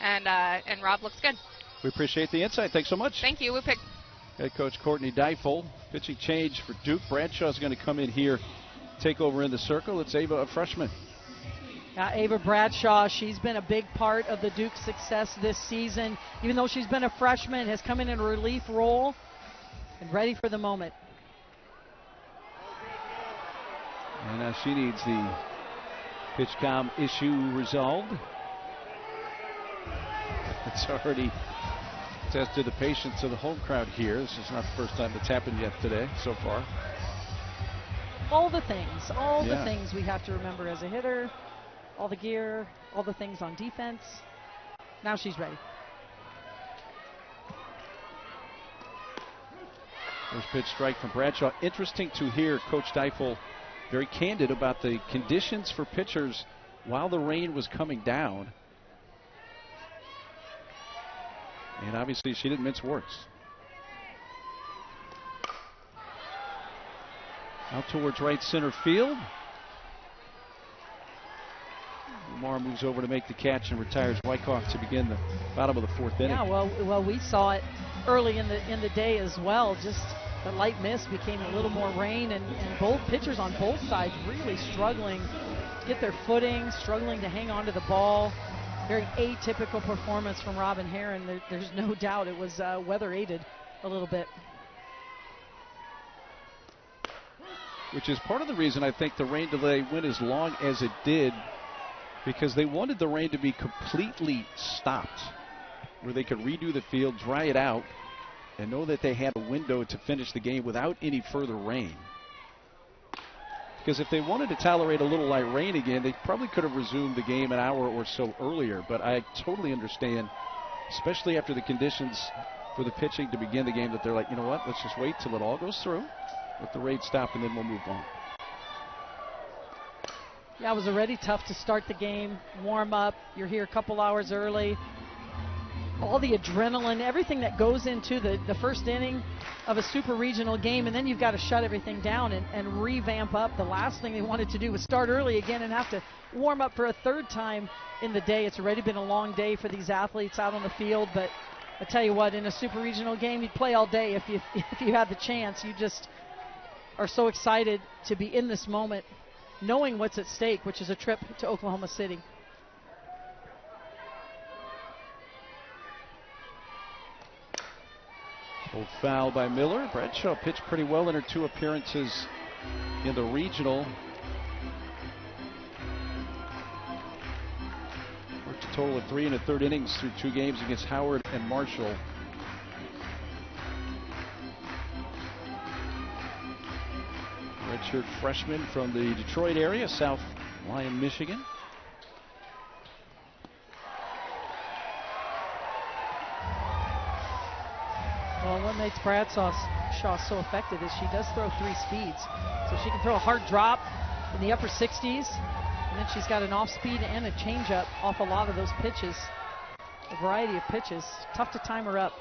and Rob looks good. We appreciate the insight. Thanks so much. Thank you. Head coach Courtney Deifel. Pitching change for Duke. Bradshaw's going to come in here, take over in the circle. It's Ava, a freshman. Ava Bradshaw, she's been a big part of the Duke success this season. Even though she's been a freshman, has come in a relief role and ready for the moment. And now she needs the pitch comm issue resolved. It's already tested the patience of the home crowd here. This is not the first time that's happened yet today so far. All the things we have to remember as a hitter, all the gear, all the things on defense. Now she's ready. First pitch strike from Bradshaw. Interesting to hear Coach Deifel very candid about the conditions for pitchers while the rain was coming down. And obviously she didn't mince words. Out towards right center field. Lamar moves over to make the catch and retires Wyckoff to begin the bottom of the fourth inning. Yeah, well, we saw it early in the day as well. Just the light mist became a little more rain, and both pitchers on both sides really struggling to get their footing, struggling to hang on to the ball. Very atypical performance from Robin Heron. There's no doubt it was weather aided a little bit. Which is part of the reason I think the rain delay went as long as it did, because they wanted the rain to be completely stopped, where they could redo the field, dry it out, and know that they had a window to finish the game without any further rain. Because if they wanted to tolerate a little light rain again, they probably could have resumed the game an hour or so earlier. But I totally understand, especially after the conditions for the pitching to begin the game, that they're like, you know what, let's just wait till it all goes through, let the rain stop, and then we'll move on. Yeah, it was already tough to start the game, warm up. You're here a couple hours early. All the adrenaline, everything that goes into the first inning of a super regional game, and then you've got to shut everything down and revamp up. The last thing they wanted to do was start early again and have to warm up for a third time in the day. It's already been a long day for these athletes out on the field, but I tell you what, in a super regional game, you'd play all day if you had the chance. You just are so excited to be in this moment, knowing what's at stake, which is a trip to Oklahoma City. Old foul by Miller. Bradshaw pitched pretty well in her 2 appearances in the regional. Worked a total of 3 1/3 innings through 2 games against Howard and Marshall. Redshirt freshman from the Detroit area, South Lyon, Michigan. Well, what makes Bradshaw so effective is she does throw 3 speeds. So she can throw a hard drop in the upper 60s, and then she's got an off speed and a changeup off a lot of those pitches. A variety of pitches. Tough to time her up.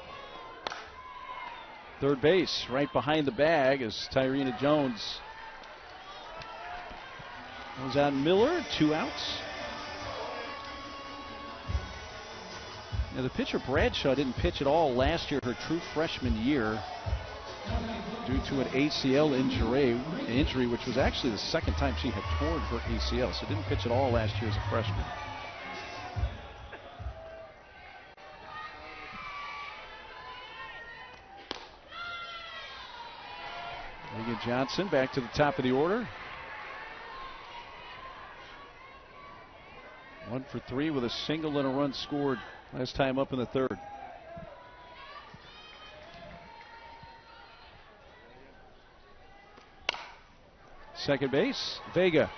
Third base, right behind the bag, is Tyrena Jones. Goes out Miller, 2 outs. Now the pitcher Bradshaw didn't pitch at all last year, her true freshman year, due to an ACL injury, which was actually the second time she had torn her ACL. So didn't pitch at all last year as a freshman. Johnson back to the top of the order. 1 for 3 with a single and a run scored last time up in the third. Second base, Vega.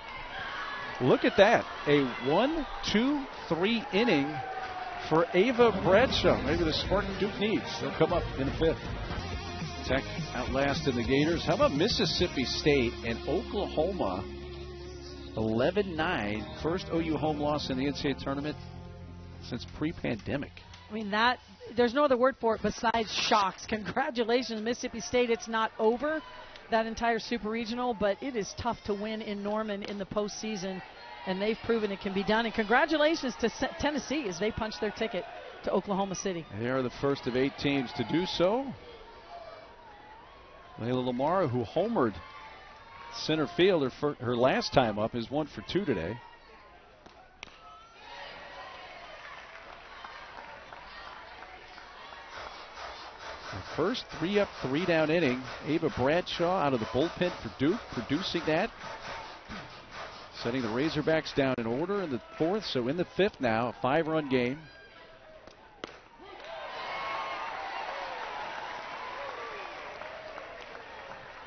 Look at that. A 1, 2, 3 inning for Ava Bradshaw. Maybe the spark Duke needs. They'll come up in the fifth. Tech outlasted the Gators. How about Mississippi State and Oklahoma? 11-9. First OU home loss in the NCAA tournament since pre-pandemic. I mean, that there's no other word for it besides shocks. Congratulations, Mississippi State. It's not over, that entire super regional, but it is tough to win in Norman in the postseason, and they've proven it can be done. And congratulations to Tennessee as they punch their ticket to Oklahoma City. They are the first of 8 teams to do so. Layla Lamar, who homered center field her last time up, is 1 for 2 today. The first 3 up, 3 down inning. Ava Bradshaw out of the bullpen for Duke, producing that. Setting the Razorbacks down in order in the fourth, so in the fifth now, a 5-run game.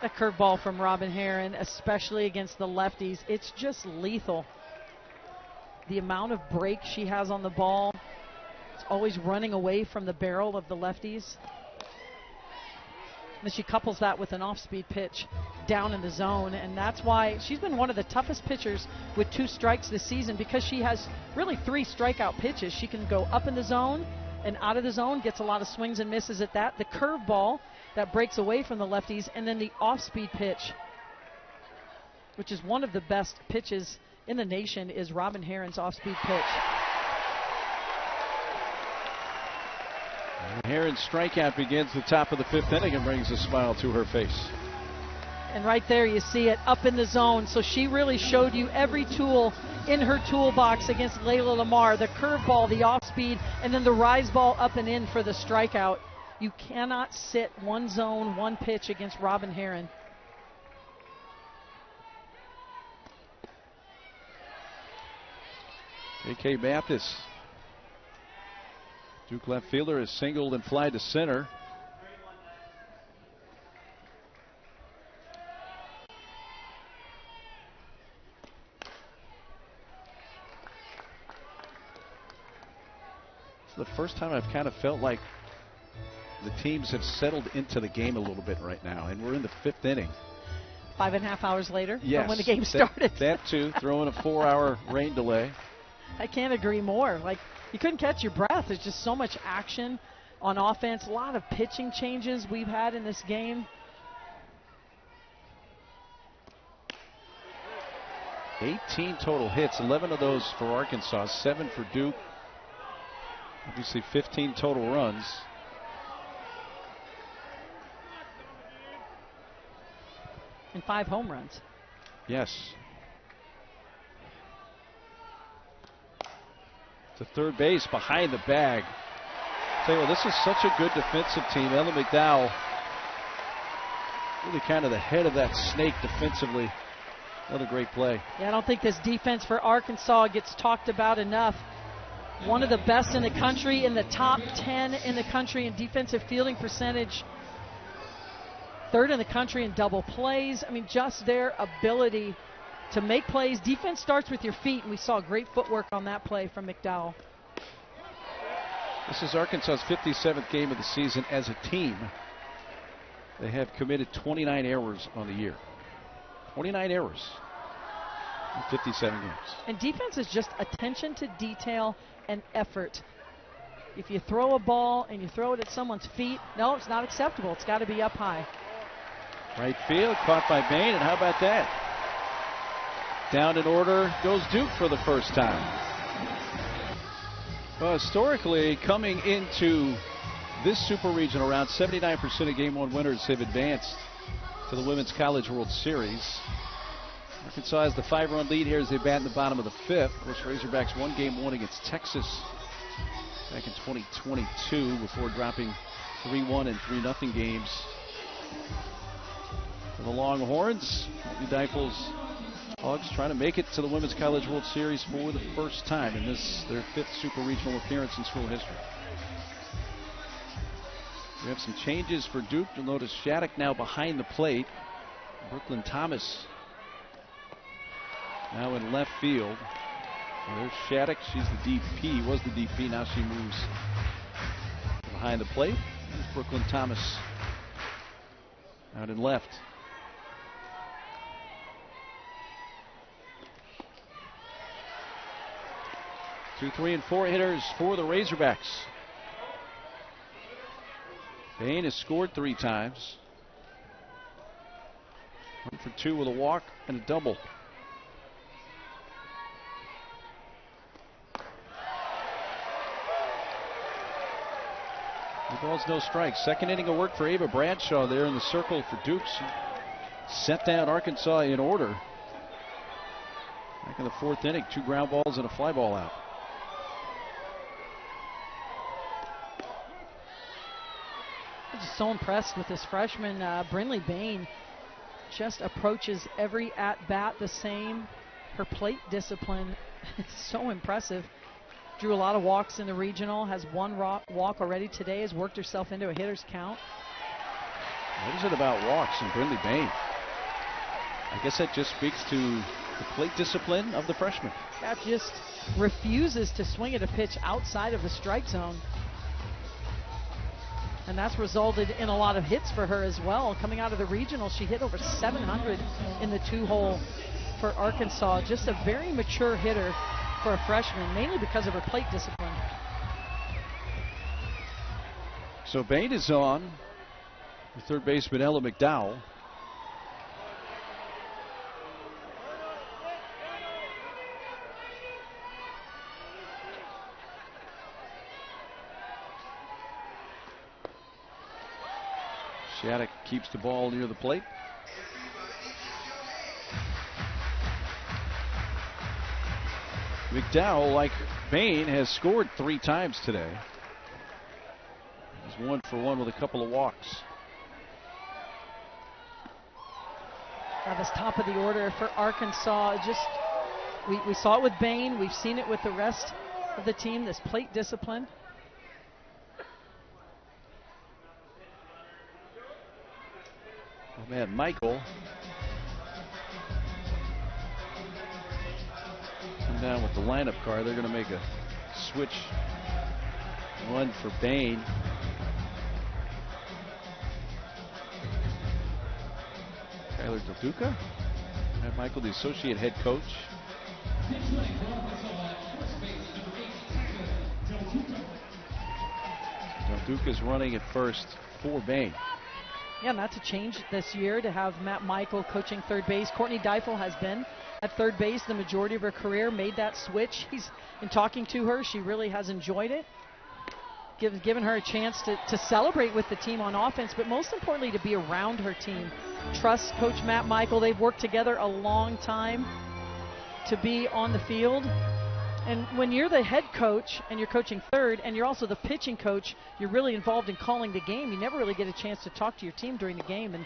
A curveball from Robin Herron, especially against the lefties, it's just lethal. The amount of break she has on the ball, it's always running away from the barrel of the lefties. And she couples that with an off-speed pitch down in the zone, and that's why she's been one of the toughest pitchers with 2 strikes this season, because she has really 3 strikeout pitches. She can go up in the zone and out of the zone, gets a lot of swings and misses at that. The curveball that breaks away from the lefties, and then the off-speed pitch, which is one of the best pitches in the nation, is Robin Herron's off-speed pitch. Herron's strikeout begins the top of the 5th inning and brings a smile to her face. And right there you see it up in the zone. So she really showed you every tool in her toolbox against Layla Lamar. The curveball, the off-speed, and then the rise ball up and in for the strikeout. You cannot sit one zone, one pitch against Robin Herron. J.K. Mathis, Duke left fielder, is singled and fly to center. It's the first time I've kind of felt like the teams have settled into the game a little bit right now, and we're in the 5th inning. 5.5 hours later yes, from when the game started. That too, throwing a 4-hour rain delay. I can't agree more. Like, you couldn't catch your breath. There's just so much action on offense. A lot of pitching changes we've had in this game. 18 total hits, 11 of those for Arkansas, 7 for Duke. Obviously 15 total runs. And 5 home runs. Yes. To third base, behind the bag. Tell you what, this is such a good defensive team. Ella McDowell, really kind of the head of that snake defensively. What a great play. Yeah, I don't think this defense for Arkansas gets talked about enough. One of the best in the country, in the top 10 in the country in defensive fielding percentage. 3rd in the country in double plays. I mean, just their ability to make plays. Defense starts with your feet, and we saw great footwork on that play from McDowell. This is Arkansas's 57th game of the season as a team. They have committed 29 errors on the year. 29 errors in 57 games. And defense is just attention to detail and effort. If you throw a ball and you throw it at someone's feet, no, it's not acceptable. It's got to be up high. Right field, caught by Bain, and how about that? Down in order goes Duke for the first time. Well, historically, coming into this super regional round, 79% of Game 1 winners have advanced to the Women's College World Series. Arkansas has the 5-run lead here as they bat in the bottom of the 5th. Of course, Razorbacks won Game 1 against Texas back in 2022 before dropping 3-1 and 3-0 games for the Longhorns. Deifel's Hogs trying to make it to the Women's College World Series for the first time in this, their 5th Super Regional appearance in school history. We have some changes for Duke. You'll notice Shattuck now behind the plate. Brooklyn Thomas now in left field. Well, there's Shattuck. She's the DP, was the DP. Now she moves behind the plate. There's Brooklyn Thomas out in left. 2, 3, and 4 hitters for the Razorbacks. Bain has scored 3 times. 1 for 2 with a walk and a double. No balls, no strikes. Second inning of work for Ava Bradshaw there in the circle for Duke. She set down Arkansas in order. Back in the 4th inning, 2 ground balls and a fly ball out. I'm just so impressed with this freshman, Brinley Bain. Just approaches every at-bat the same. Her plate discipline is so impressive. Drew a lot of walks in the regional, has 1 walk already today, has worked herself into a hitter's count. What is it about walks and Brinley Bain? I guess that just speaks to the plate discipline of the freshman. That just refuses to swing at a pitch outside of the strike zone. And that's resulted in a lot of hits for her as well. Coming out of the regional, she hit over 700 in the 2-hole for Arkansas. Just a very mature hitter for a freshman, mainly because of her plate discipline. So Bain is on. The third baseman, Ella McDowell. Shattuck keeps the ball near the plate. McDowell, like Bain, has scored 3 times today. He's 1 for 1 with a couple of walks. Now this top of the order for Arkansas, just we saw it with Bain. We've seen it with the rest of the team, this plate discipline. Oh man, Michael. Come down with the lineup card. They're going to make a switch run for Bain. Tyler Del Duca. And Michael, the associate head coach. Del Duca's running at first for Bain. Yeah, and that's a change this year to have Matt Michael coaching third base. Courtney Deifel has been at third base the majority of her career, made that switch. In talking to her, she really has enjoyed it. Given her a chance to celebrate with the team on offense, but most importantly to be around her team. Trust Coach Matt Michael. They've worked together a long time to be on the field. And when you're the head coach and you're coaching third and you're also the pitching coach, you're really involved in calling the game. You never really get a chance to talk to your team during the game, and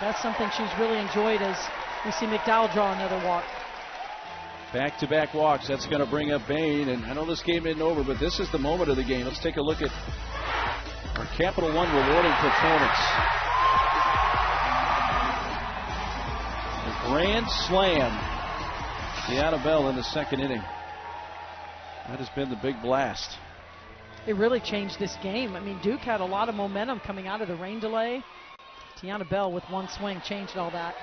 that's something she's really enjoyed as we see McDowell draw another walk. Back-to-back walks. That's going to bring up Bain. And I know this game isn't over, but this is the moment of the game. Let's take a look at our Capital One rewarding performance. The grand slam. Tiana Bell in the second inning. That has been the big blast. It really changed this game. I mean, Duke had a lot of momentum coming out of the rain delay. Tiana Bell with 1 swing changed all that.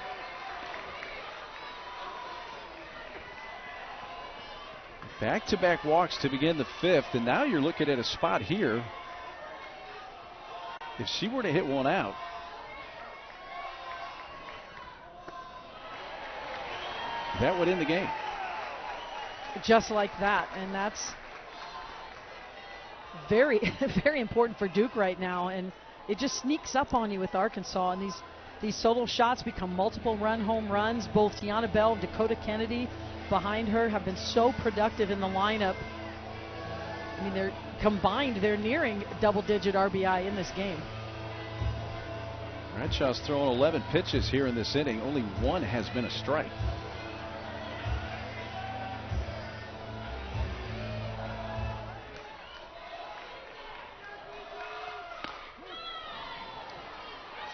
Back-to-back walks to begin the 5th, and now you're looking at a spot here. If she were to hit one out, that would end the game. Just like that, and that's very, very important for Duke right now, and it just sneaks up on you with Arkansas, and these solo shots become multiple home runs. Both Tiana Bell and Dakota Kennedy behind her have been so productive in the lineup. I mean, they're nearing double-digit RBI in this game. Bradshaw's thrown 11 pitches here in this inning. Only one has been a strike.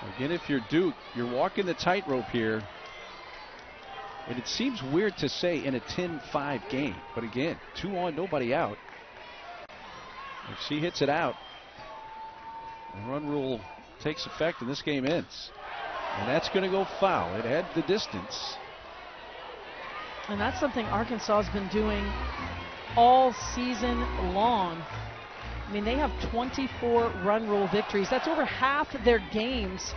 So again, if you're Duke, you're walking the tightrope here. And it seems weird to say in a 10-5 game. But again, 2 on, nobody out. If she hits it out, the run rule takes effect and this game ends. And that's going to go foul. It had the distance. And that's something Arkansas has been doing all season long. I mean, they have 24 run rule victories. That's over half their games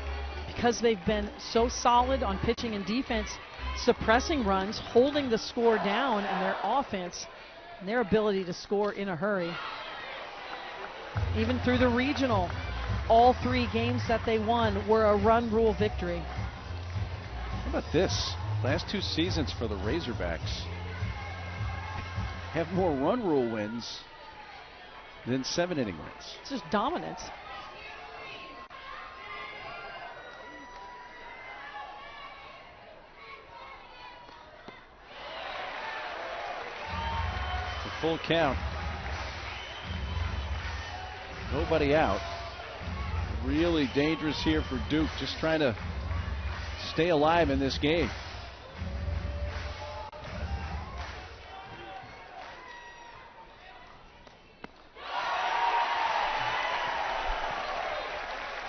because they've been so solid on pitching and defense, suppressing runs, holding the score down, and their offense and their ability to score in a hurry. Even through the regional, all 3 games that they won were a run rule victory. How about this? Last 2 seasons for the Razorbacks have more run rule wins than 7-inning wins. It's just dominance. The full count. Nobody out. Really dangerous here for Duke, just trying to stay alive in this game.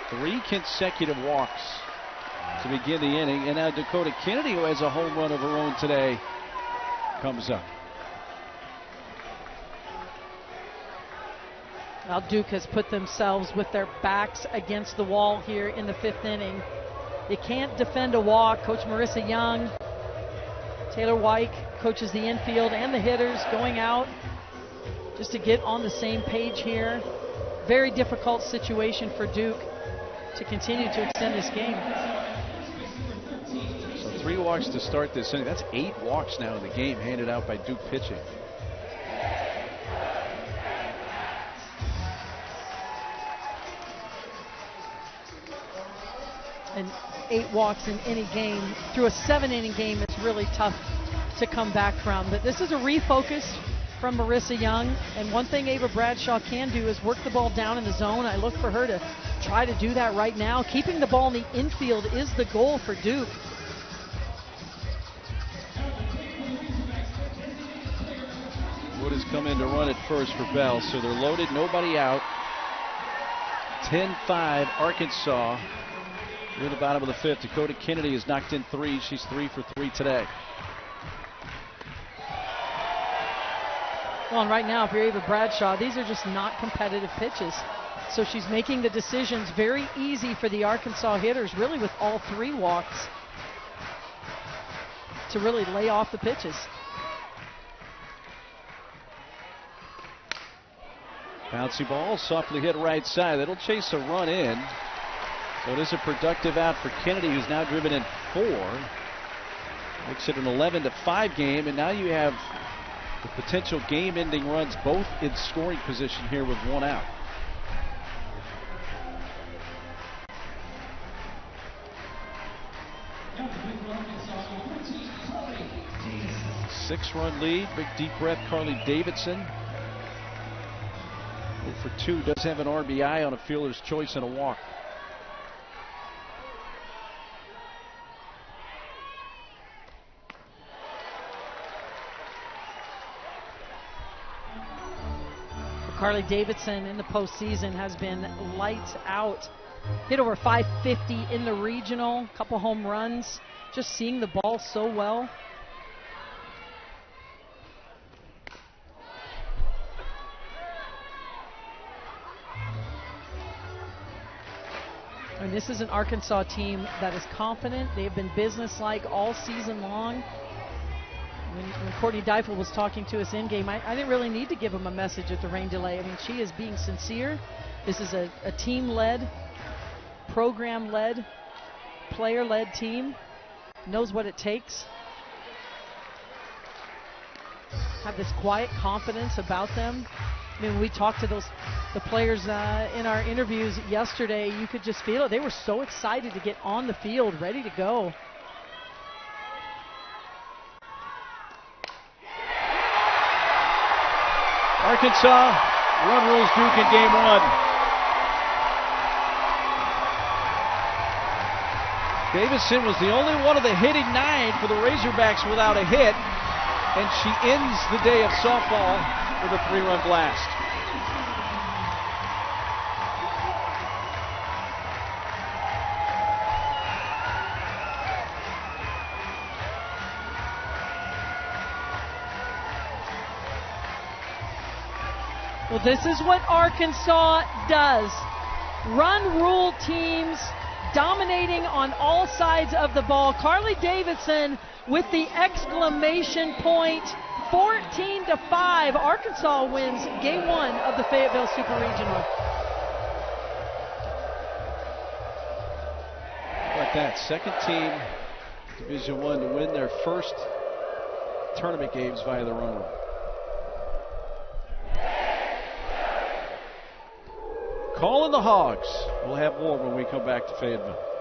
Three consecutive walks to begin the inning, and now Dakota Kennedy, who has a home run of her own today, comes up. Well, Duke has put themselves with their backs against the wall here in the 5th inning. You can't defend a walk. Coach Marissa Young, Taylor White coaches the infield and the hitters going out just to get on the same page here. Very difficult situation for Duke to continue to extend this game. So 3 walks to start this inning. That's 8 walks now in the game handed out by Duke pitching. And 8 walks in any game through a 7-inning game is really tough to come back from. But this is a refocus from Marissa Young. And one thing Ava Bradshaw can do is work the ball down in the zone. I look for her to try to do that right now. Keeping the ball in the infield is the goal for Duke. Wood has come in to run at first for Bell, so they're loaded, nobody out. 10-5 Arkansas. Near the bottom of the 5th, Dakota Kennedy has knocked in 3. She's 3 for 3 today. Well, and right now, if you're Ava Bradshaw, these are just not competitive pitches. So she's making the decisions very easy for the Arkansas hitters, really with all 3 walks, to really lay off the pitches. Bouncy ball, softly hit right side. That'll chase a run in. So it is a productive out for Kennedy, who's now driven in 4. Makes it an 11-5 game, and now you have the potential game-ending runs both in scoring position here with 1 out. Six-run lead, big deep breath, Carly Davidson. 0 for 2, does have an RBI on a fielder's choice and a walk. Carly Davidson in the postseason has been lights out. Hit over 550 in the regional, couple home runs. Just seeing the ball so well. And this is an Arkansas team that is confident. They've been businesslike all season long. When Courtney Deifel was talking to us in game, I didn't really need to give him a message at the rain delay. I mean, she is being sincere. This is a team-led, program-led, player-led team. Knows what it takes. Have this quiet confidence about them. I mean, when we talked to the players in our interviews yesterday, you could just feel it. They were so excited to get on the field, ready to go. Arkansas run rules Duke in game one. Davison was the only one of the hitting 9 for the Razorbacks without a hit, and she ends the day of softball with a 3-run blast. Well, this is what Arkansas does. Run rule teams dominating on all sides of the ball. Carly Davidson with the exclamation point. 14-5. Arkansas wins game 1 of the Fayetteville Super Regional. Like that, second team Division I to win their first tournament games via the run rule. Calling the Hogs. We'll have more when we come back to Fayetteville.